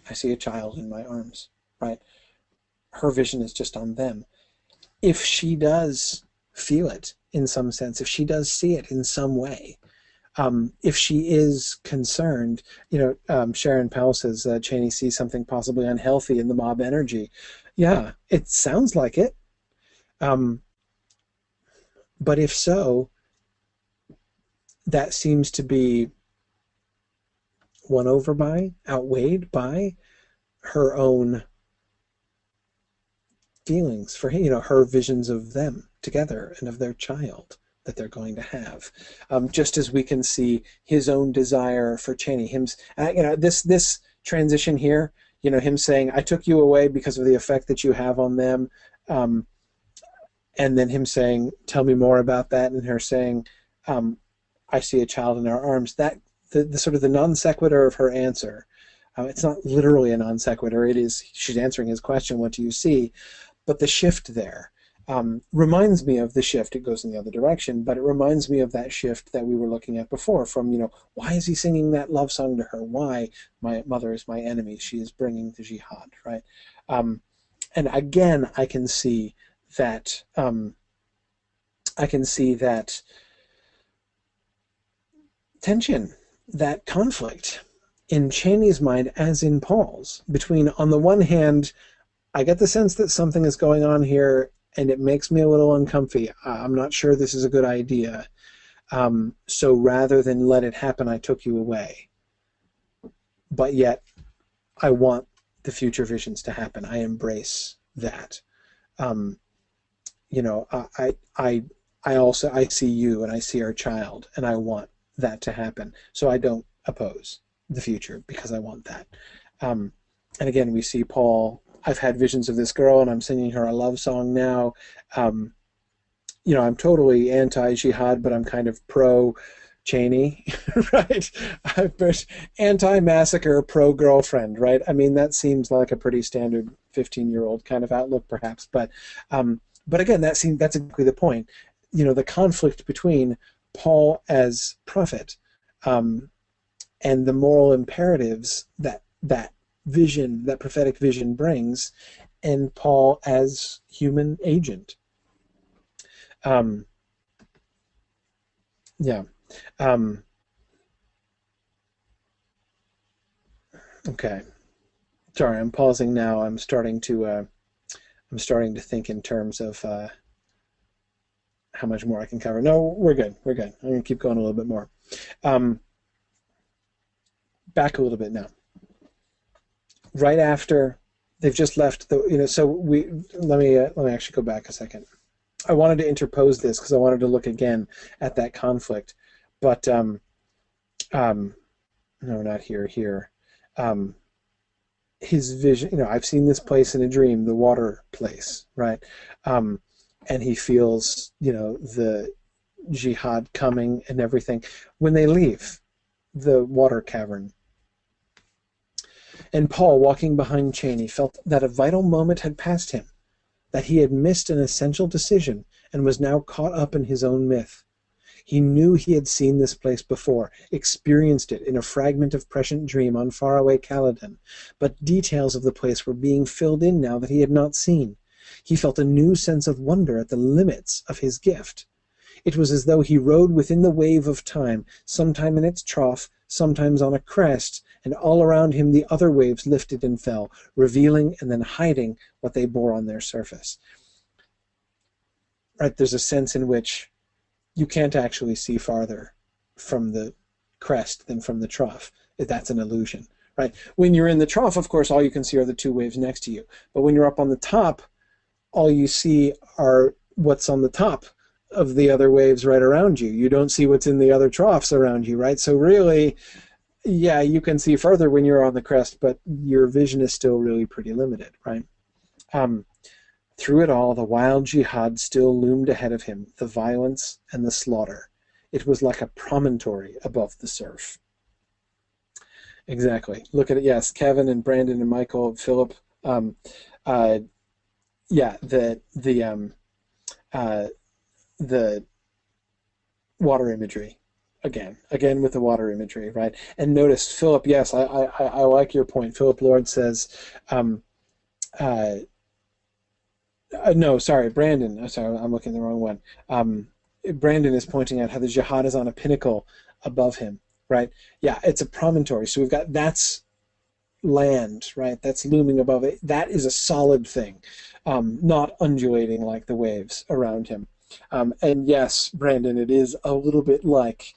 I see a child in my arms, right? Her vision is just on them. If she does feel it in some sense, if she does see it in some way, if she is concerned, Sharon Powell says Cheney sees something possibly unhealthy in the mob energy. Yeah, it sounds like it. But if so, that seems to be outweighed by her own feelings for him, her visions of them together and of their child that they're going to have. Just as we can see his own desire for Chani, this transition here, him saying, "I took you away because of the effect that you have on them," and then him saying, "Tell me more about that," and her saying, "I see a child in our arms." That the sort of the non sequitur of her answer. It's not literally a non sequitur. It is, she's answering his question, "What do you see?" But the shift there reminds me of the shift. It goes in the other direction, but it reminds me of that shift that we were looking at before from, why is he singing that love song to her? Why? My mother is my enemy. She is bringing the jihad, right? And again, I can see that tension, that conflict in Chani's mind as in Paul's, between, on the one hand, I get the sense that something is going on here and it makes me a little uncomfy. I'm not sure this is a good idea. So rather than let it happen, I took you away. But yet, I want the future visions to happen. I embrace that. I see you and I see our child, and I want that to happen. So I don't oppose the future because I want that. And again, we see Paul, "I've had visions of this girl and I'm singing her a love song now. I'm totally anti-jihad, but I'm kind of pro-Chani," right? But anti-massacre, pro-girlfriend, right? I mean, that seems like a pretty standard 15-year-old kind of outlook, perhaps. But again, that's exactly the point. The conflict between Paul as prophet and the moral imperatives that vision, that prophetic vision brings, and Paul as human agent. Okay. Sorry, I'm pausing now. I'm starting to think in terms of how much more I can cover. No, we're good. I'm going to keep going a little bit more. Back a little bit now. Right after they've just left let me actually go back a second. I wanted to interpose this because I wanted to look again at that conflict, but no, not here. His vision, I've seen this place in a dream, the water place, right? And he feels, the jihad coming and everything when they leave the water cavern. And Paul, walking behind Chani, felt that a vital moment had passed him, that he had missed an essential decision and was now caught up in his own myth. He knew he had seen this place before, experienced it in a fragment of prescient dream on faraway Caledon, but details of the place were being filled in now that he had not seen. He felt a new sense of wonder at the limits of his gift. It was as though he rode within the wave of time, sometime in its trough, sometimes on a crest, and all around him the other waves lifted and fell, revealing and then hiding what they bore on their surface. Right, there's a sense in which you can't actually see farther from the crest than from the trough. That's an illusion, right? When you're in the trough, of course, all you can see are the two waves next to you. But when you're up on the top, all you see are what's on the top of the other waves right around you. You don't see what's in the other troughs around you, right? So really, yeah, you can see further when you're on the crest, but your vision is still really pretty limited, right? Through it all, the wild jihad still loomed ahead of him, the violence and the slaughter. It was like a promontory above the surf. Exactly. Look at it. Yes, Kevin and Brandon and Michael, Philip. The water imagery. Again with the water imagery, right? And notice, Philip, yes, I like your point. Philip Lord says, no, sorry, Brandon. Sorry, I'm looking at the wrong one. Brandon is pointing out how the jihad is on a pinnacle above him, right? Yeah, it's a promontory. So we've got, that's land, right? That's looming above it. That is a solid thing, not undulating like the waves around him. And yes, Brandon, it is a little bit like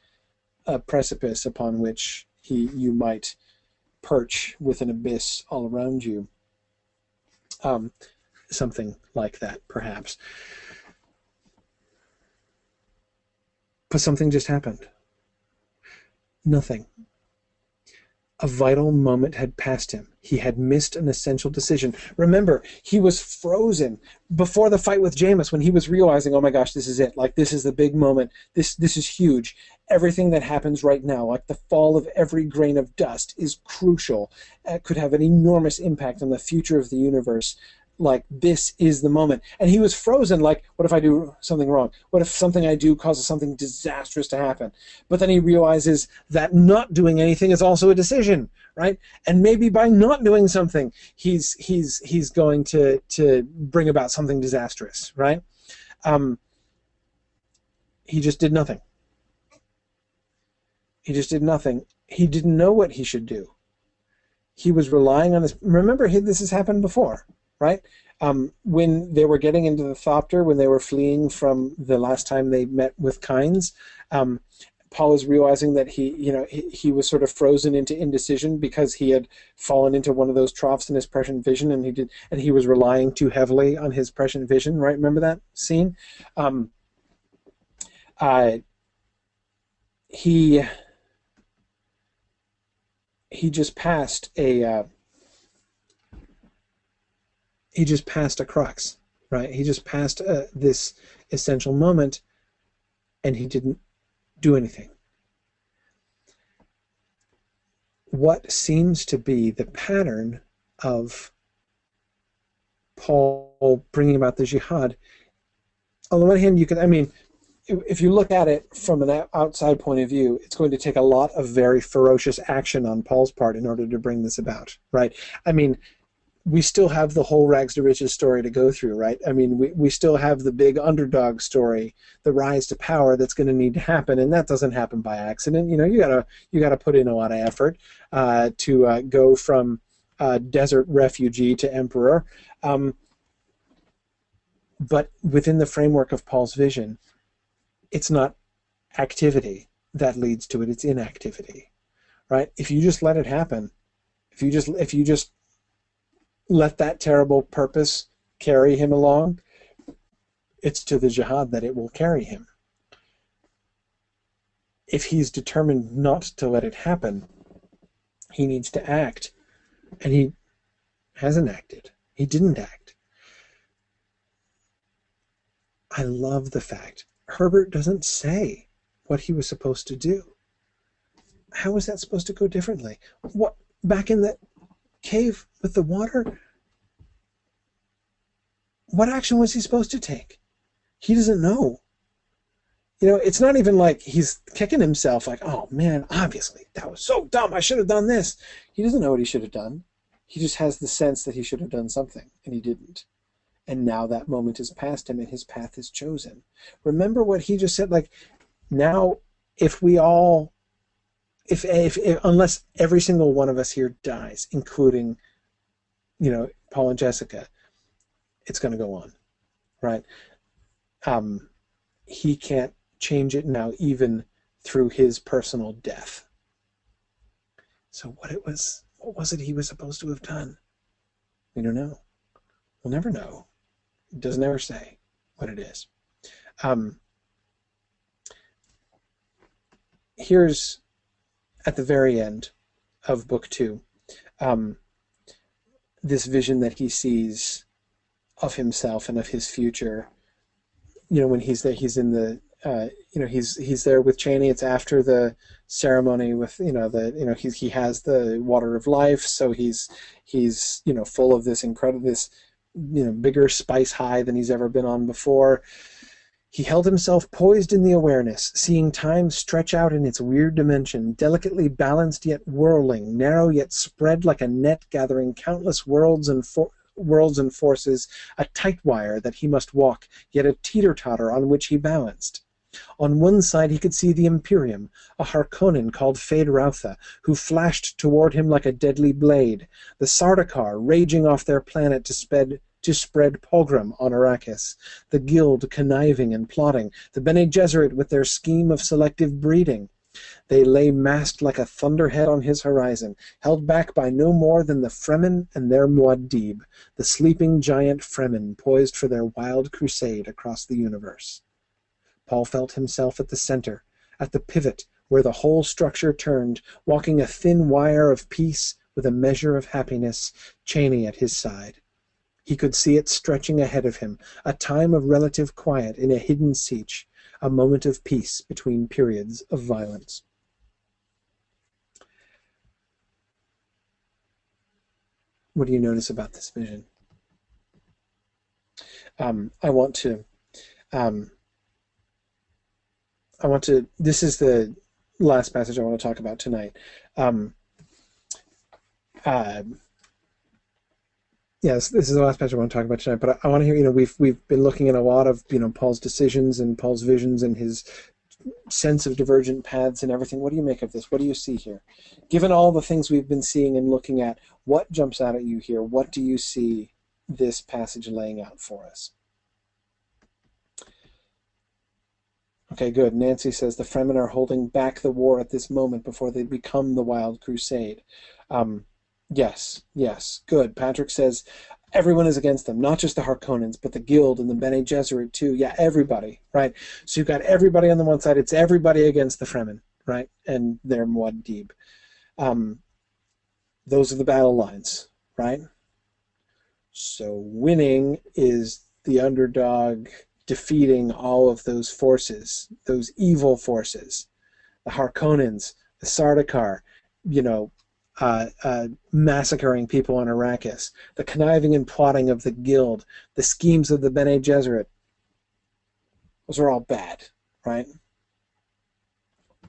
a precipice upon which you might perch with an abyss all around you. something like that, perhaps. But something just happened. Nothing. A vital moment had passed him. He had missed an essential decision. Remember, he was frozen before the fight with Jameis when he was realizing, oh my gosh, this is it. Like, this is the big moment. This is huge. Everything that happens right now, like the fall of every grain of dust, is crucial. It could have an enormous impact on the future of the universe. Like, this is the moment. And he was frozen, like, what if I do something wrong? What if something I do causes something disastrous to happen? But then he realizes that not doing anything is also a decision, right? And maybe by not doing something, he's going to bring about something disastrous, right? He just did nothing. He just did nothing. He didn't know what he should do. He was relying on his... Remember, this has happened before, right? When they were getting into the Thopter, when they were fleeing from the last time they met with Kynes, Paul is realizing that he was sort of frozen into indecision because he had fallen into one of those troughs in his prescient vision, and he was relying too heavily on his prescient vision, right? Remember that scene? He just passed a crux, right? He just passed this essential moment, and he didn't do anything. What seems to be the pattern of Paul bringing about the jihad, on the one hand, if you look at it from an outside point of view, it's going to take a lot of very ferocious action on Paul's part in order to bring this about, right? I mean, we still have the whole rags to riches story to go through, right? I mean, we still have the big underdog story, the rise to power that's going to need to happen, and that doesn't happen by accident. You gotta put in a lot of effort to go from desert refugee to emperor. But within the framework of Paul's vision, it's not activity that leads to it; it's inactivity, right? If you just let it happen, if you just let that terrible purpose carry him along, it's to the jihad that it will carry him. If he's determined not to let it happen, he needs to act. And he hasn't acted. He didn't act. I love the fact Herbert doesn't say what he was supposed to do. How was that supposed to go differently? What, back in the cave with the water, what action was he supposed to take? He doesn't know. It's not even like he's kicking himself like, oh man, obviously that was so dumb, I should have done this. He doesn't know what he should have done. He just has the sense that he should have done something, and he didn't. And now that moment is past him and his path is chosen. Remember what he just said, like, now if we all, if unless every single one of us here dies, including, Paul and Jessica, it's going to go on, right? He can't change it now, even through his personal death. So what was it he was supposed to have done? We don't know. We'll never know. It doesn't ever say what it is. Here's, at the very end of book 2, this vision that he sees of himself and of his future. When he's there, he's in the, he's there with Cheney. It's after the ceremony with, he has the water of life. So he's full of this incredible, bigger spice high than he's ever been on before. He held himself poised in the awareness, seeing time stretch out in its weird dimension, delicately balanced yet whirling, narrow yet spread like a net, gathering countless worlds and forces, a tight wire that he must walk, yet a teeter-totter on which he balanced. On one side he could see the Imperium, a Harkonnen called Feyd-Rautha, who flashed toward him like a deadly blade, the Sardaukar raging off their planet to spread pogrom on Arrakis, the Guild conniving and plotting, the Bene Gesserit with their scheme of selective breeding. They lay massed like a thunderhead on his horizon, held back by no more than the Fremen and their Muad'Dib, the sleeping giant Fremen poised for their wild crusade across the universe. Paul felt himself at the center, at the pivot where the whole structure turned, walking a thin wire of peace with a measure of happiness, Cheney at his side. He could see it stretching ahead of him, a time of relative quiet in a hidden siege, a moment of peace between periods of violence. What do you notice about this vision? I want to, this is the last passage I want to talk about tonight. Yes, this is the last passage I want to talk about tonight, but I want to hear, we've been looking at a lot of, Paul's decisions and Paul's visions and his sense of divergent paths and everything. What do you make of this? What do you see here? Given all the things we've been seeing and looking at, what jumps out at you here? What do you see this passage laying out for us? Okay, good. Nancy says the Fremen are holding back the war at this moment before they become the Wild Crusade. Yes, good. Patrick says everyone is against them, not just the Harkonnens, but the Guild and the Bene Gesserit too. Yeah, everybody, right? So you've got everybody on the one side. It's everybody against the Fremen, right? And their Muad'Dib. Those are the battle lines, right? So winning is the underdog defeating all of those forces, those evil forces, the Harkonnens, the Sardaukar, massacring on Arrakis, the conniving and plotting of the Guild, the schemes of the Bene Gesserit. Those are all bad, right?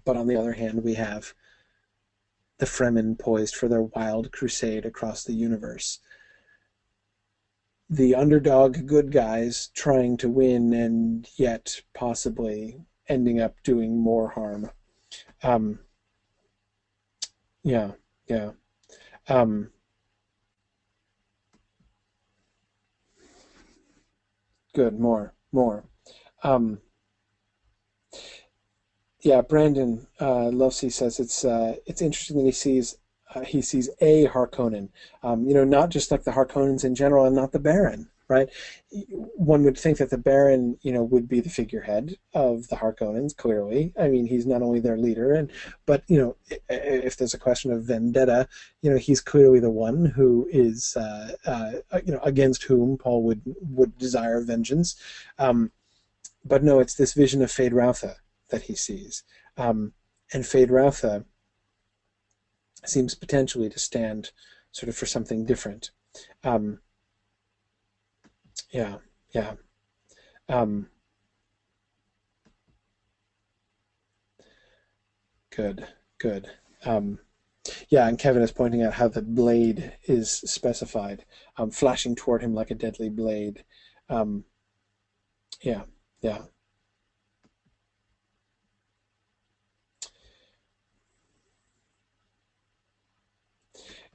But on the other hand, we have the Fremen poised for their wild crusade across the universe. The underdog good guys trying to win and yet possibly ending up doing more harm. Yeah. Good, more. Yeah, Brandon Lovesey says it's interesting that he sees a Harkonnen, not just like the Harkonnens in general, and not the Baron, right? One would think that the Baron, would be the figurehead of the Harkonnens. Clearly, I mean, he's not only their leader, but if there's a question of vendetta, he's clearly the one who is, against whom Paul would desire vengeance. But no, it's this vision of Feyd-Rautha that he sees, and Feyd-Rautha seems potentially to stand sort of for something different. Good. And Kevin is pointing out how the blade is specified, flashing toward him like a deadly blade. Yeah.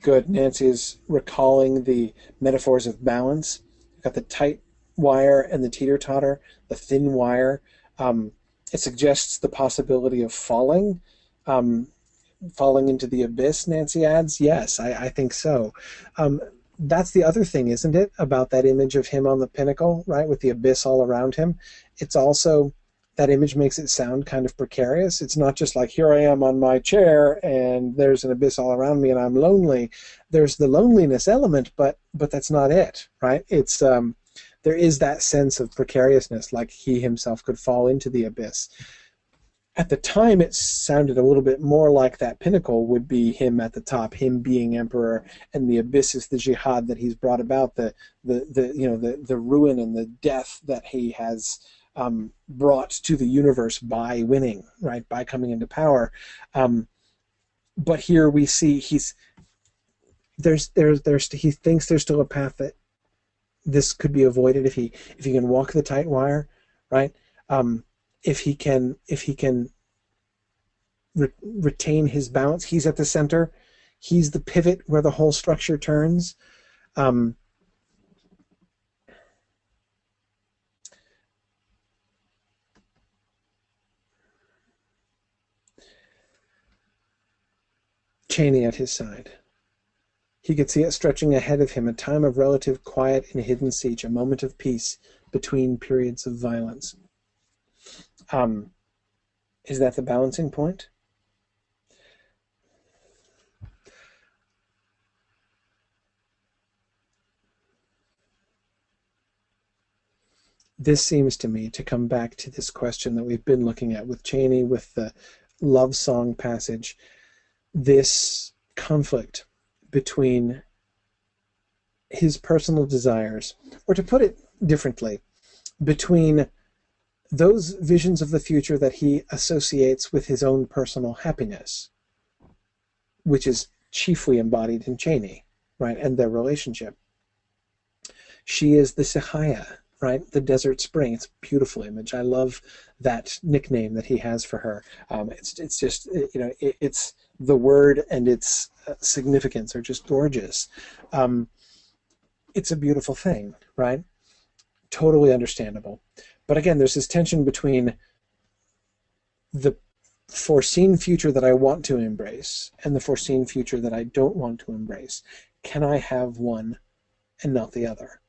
Good. Nancy is recalling the metaphors of balance. You've got the tight wire and the teeter-totter, the thin wire. It suggests the possibility of falling into the abyss, Nancy adds. Yes, I think so. That's the other thing, isn't it, about that image of him on the pinnacle, right, with the abyss all around him? It's also, that image makes it sound kind of precarious. It's not just like, here I am on my chair and there's an abyss all around me and I'm lonely. There's the loneliness element, but that's not it, right? It's there is that sense of precariousness, like he himself could fall into the abyss. At the time, it sounded a little bit more like that pinnacle would be him at the top, him being emperor, and the abyss is the jihad that he's brought about, the ruin and the death that he has brought to the universe by winning, right, by coming into power. But here we see he thinks there's still a path that this could be avoided if he can walk the tight wire, right? If he can retain his balance. He's at the center. He's the pivot where the whole structure turns. Cheney at his side. He could see it stretching ahead of him, a time of relative quiet in a hidden siege, a moment of peace between periods of violence. Is that the balancing point? This seems to me to come back to this question that we've been looking at with Cheney, with the love song passage, this conflict between his personal desires, or to put it differently, between those visions of the future that he associates with his own personal happiness, which is chiefly embodied in Cheney, right, and their relationship. She is the Sihaya, right, the desert spring. It's a beautiful image. I love that nickname that he has for her. It's just, it's the word and its significance are just gorgeous. It's a beautiful thing, right? Totally understandable. But again, there's this tension between the foreseen future that I want to embrace and the foreseen future that I don't want to embrace. Can I have one and not the other?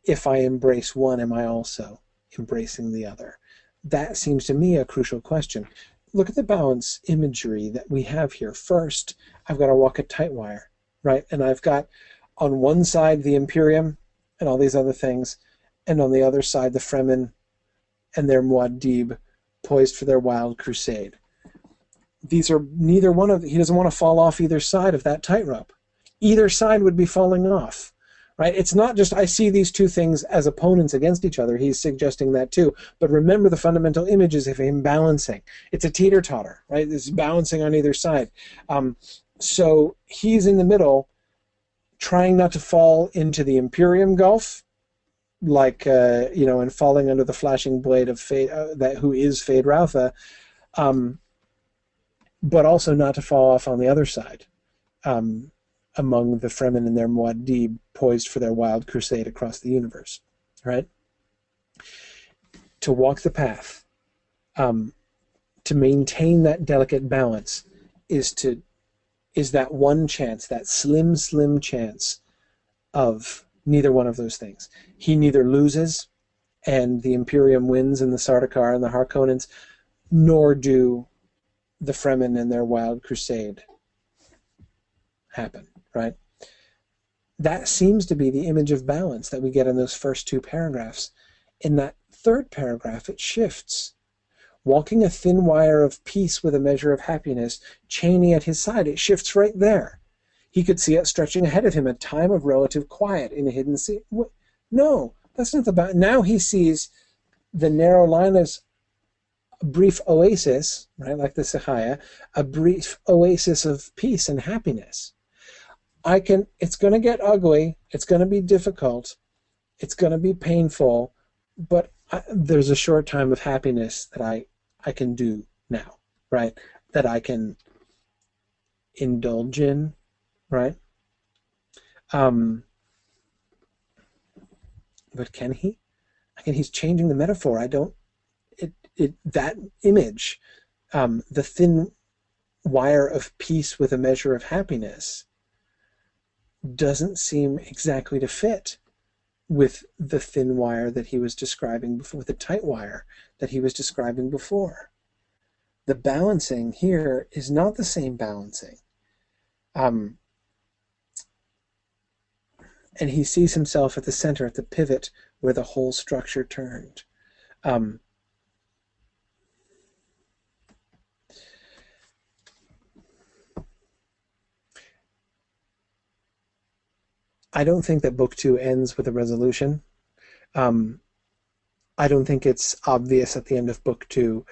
If I embrace one, am I also embracing the other? That seems to me a crucial question. Look at the balance imagery that we have here. First, I've got to walk a tight wire, right? And I've got on one side the Imperium and all these other things, and on the other side the Fremen and their Muad'Dib poised for their wild crusade. These are neither one of, he doesn't want to fall off either side of that tightrope. Either side would be falling off, right? It's not just I see these two things as opponents against each other. He's suggesting that too. But remember the fundamental images of him balancing. It's a teeter-totter, right? It's balancing on either side. So he's in the middle, trying not to fall into the Imperium Gulf, like, and falling under the flashing blade of Fade, who is Fade Rautha, but also not to fall off on the other side, among the Fremen and their Muad'Dib poised for their wild crusade across the universe, right? To walk the path, to maintain that delicate balance, is that one chance, that slim, slim chance of neither one of those things. He neither loses and the Imperium wins and the Sardaukar and the Harkonnens, nor do the Fremen and their wild crusade happen, right? That seems to be the image of balance that we get in those first two paragraphs. In that third paragraph, it shifts. Walking a thin wire of peace with a measure of happiness, Cheney at his side, it shifts right there. He could see it stretching ahead of him, a time of relative quiet in a hidden sea. No, that's not about. Now he sees the narrow line as a brief oasis, right, like the Sahaya, a brief oasis of peace and happiness. It's going to get ugly, it's going to be difficult, it's going to be painful, but there's a short time of happiness that I can do now, right, that I can indulge in, right? But can he? Again, he's changing the metaphor. That image, the thin wire of peace with a measure of happiness, doesn't seem exactly to fit with the thin wire that he was describing before, with the tight wire that he was describing before. The balancing here is not the same balancing. And he sees himself at the center, at the pivot where the whole structure turned. I don't think that book 2 ends with a resolution. I don't think it's obvious at the end of book 2,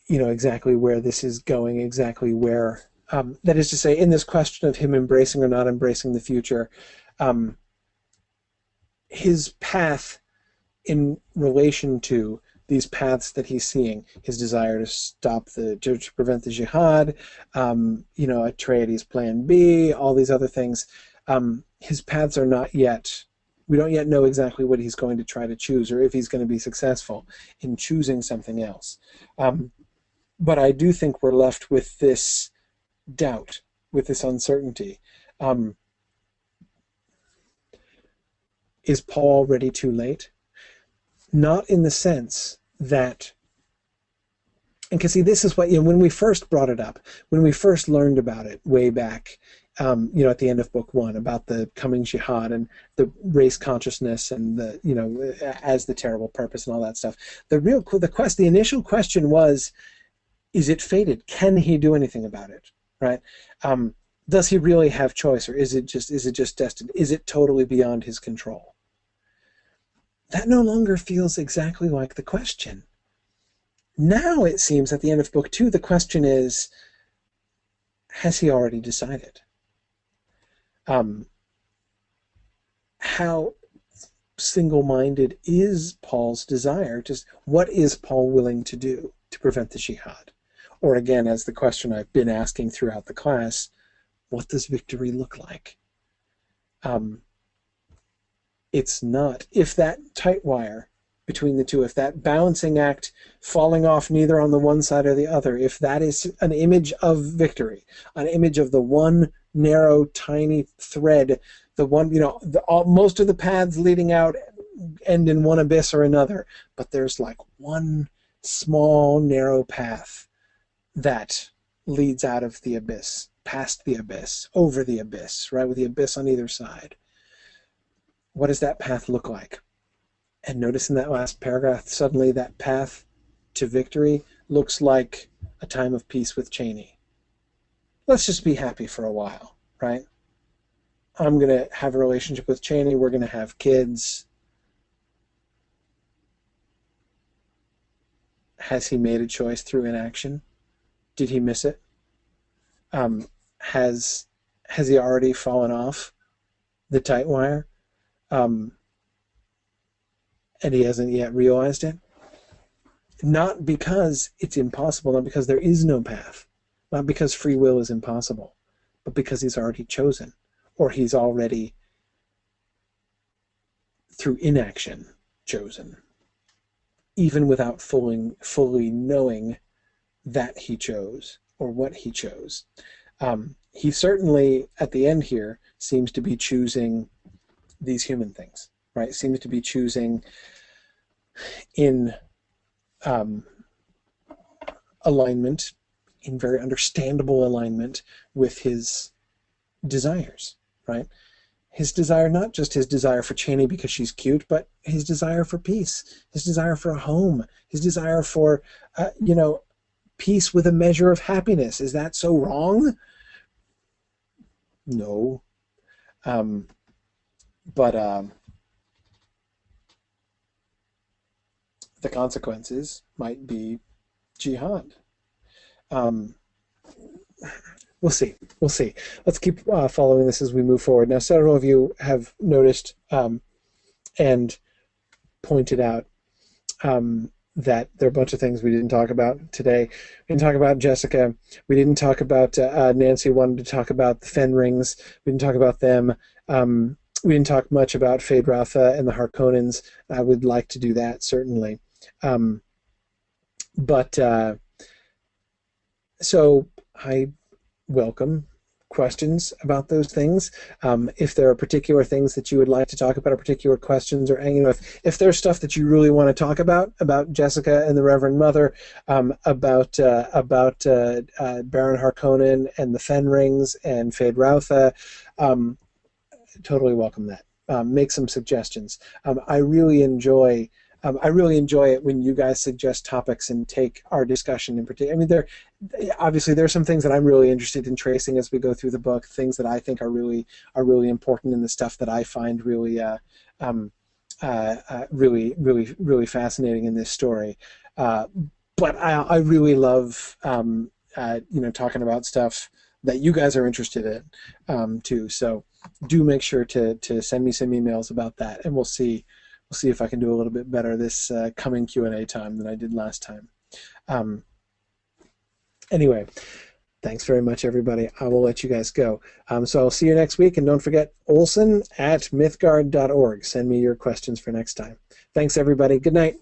exactly where this is going, exactly where, that is to say, in this question of him embracing or not embracing the future, his path in relation to these paths that he's seeing, his desire to prevent the Jihad, Atreides' plan B, all these other things, his paths are not yet, we don't yet know exactly what he's going to try to choose or if he's going to be successful in choosing something else. But I do think we're left with this doubt, with this uncertainty. Is Paul already too late? Not in the sense that, and because see, this is what, when we first brought it up, when we first learned about it way back, at the end of book 1, about the coming jihad and the race consciousness and the, as the terrible purpose and all that stuff. The initial question was, is it fated? Can he do anything about it? Right? Does he really have choice, or is it just destined? Is it totally beyond his control? That no longer feels exactly like the question. Now it seems at the end of book 2, the question is, has he already decided? How single-minded is Paul's desire? Just what is Paul willing to do to prevent the jihad? Or again, as the question I've been asking throughout the class, what does victory look like? It's not, if that tight wire between the two, if that balancing act falling off neither on the one side or the other, if that is an image of victory, an image of the one narrow, tiny thread, the one, most of the paths leading out end in one abyss or another, but there's like one small, narrow path that leads out of the abyss, past the abyss, over the abyss, right, with the abyss on either side. What does that path look like? And notice in that last paragraph, suddenly that path to victory looks like a time of peace with Cheney. Let's just be happy for a while, right? I'm going to have a relationship with Cheney. We're going to have kids. Has he made a choice through inaction? Did he miss it? Has he already fallen off the tight wire? And he hasn't yet realized it? Not because it's impossible, not because there is no path, not because free will is impossible, but because he's already chosen, or he's already, through inaction, chosen, even without fully knowing that he chose or what he chose. He certainly, at the end here, seems to be choosing these human things, right? Seems to be choosing in alignment, in very understandable alignment with his desires, right? His desire, not just his desire for Cheney because she's cute, but his desire for peace, his desire for a home, his desire for, peace with a measure of happiness. Is that so wrong? No. But the consequences might be jihad. We'll see. Let's keep following this as we move forward. Now, several of you have noticed and pointed out that there are a bunch of things we didn't talk about today. We didn't talk about Jessica. We didn't talk about Nancy wanted to talk about the Fen rings. We didn't talk about them. We didn't talk much about Phaedratha and the Harkonnens. I would like to do that, certainly. So I welcome questions about those things. If there are particular things that you would like to talk about, or particular questions, or if there's stuff that you really want to talk about Jessica and the Reverend Mother, about Baron Harkonnen and the Fen rings and Phaedratha, totally welcome that. Make some suggestions. I really enjoy it when you guys suggest topics and take our discussion in particular. I mean, obviously there are some things that I'm really interested in tracing as we go through the book, things that I think are really important, and the stuff that I find really fascinating in this story. But I really love talking about stuff that you guys are interested in too. So do make sure to send me some emails about that, and we'll see if I can do a little bit better this coming Q&A time than I did last time. Anyway, thanks very much, everybody. I will let you guys go. So I'll see you next week, and don't forget, Olsen at mythgard.org. Send me your questions for next time. Thanks, everybody. Good night.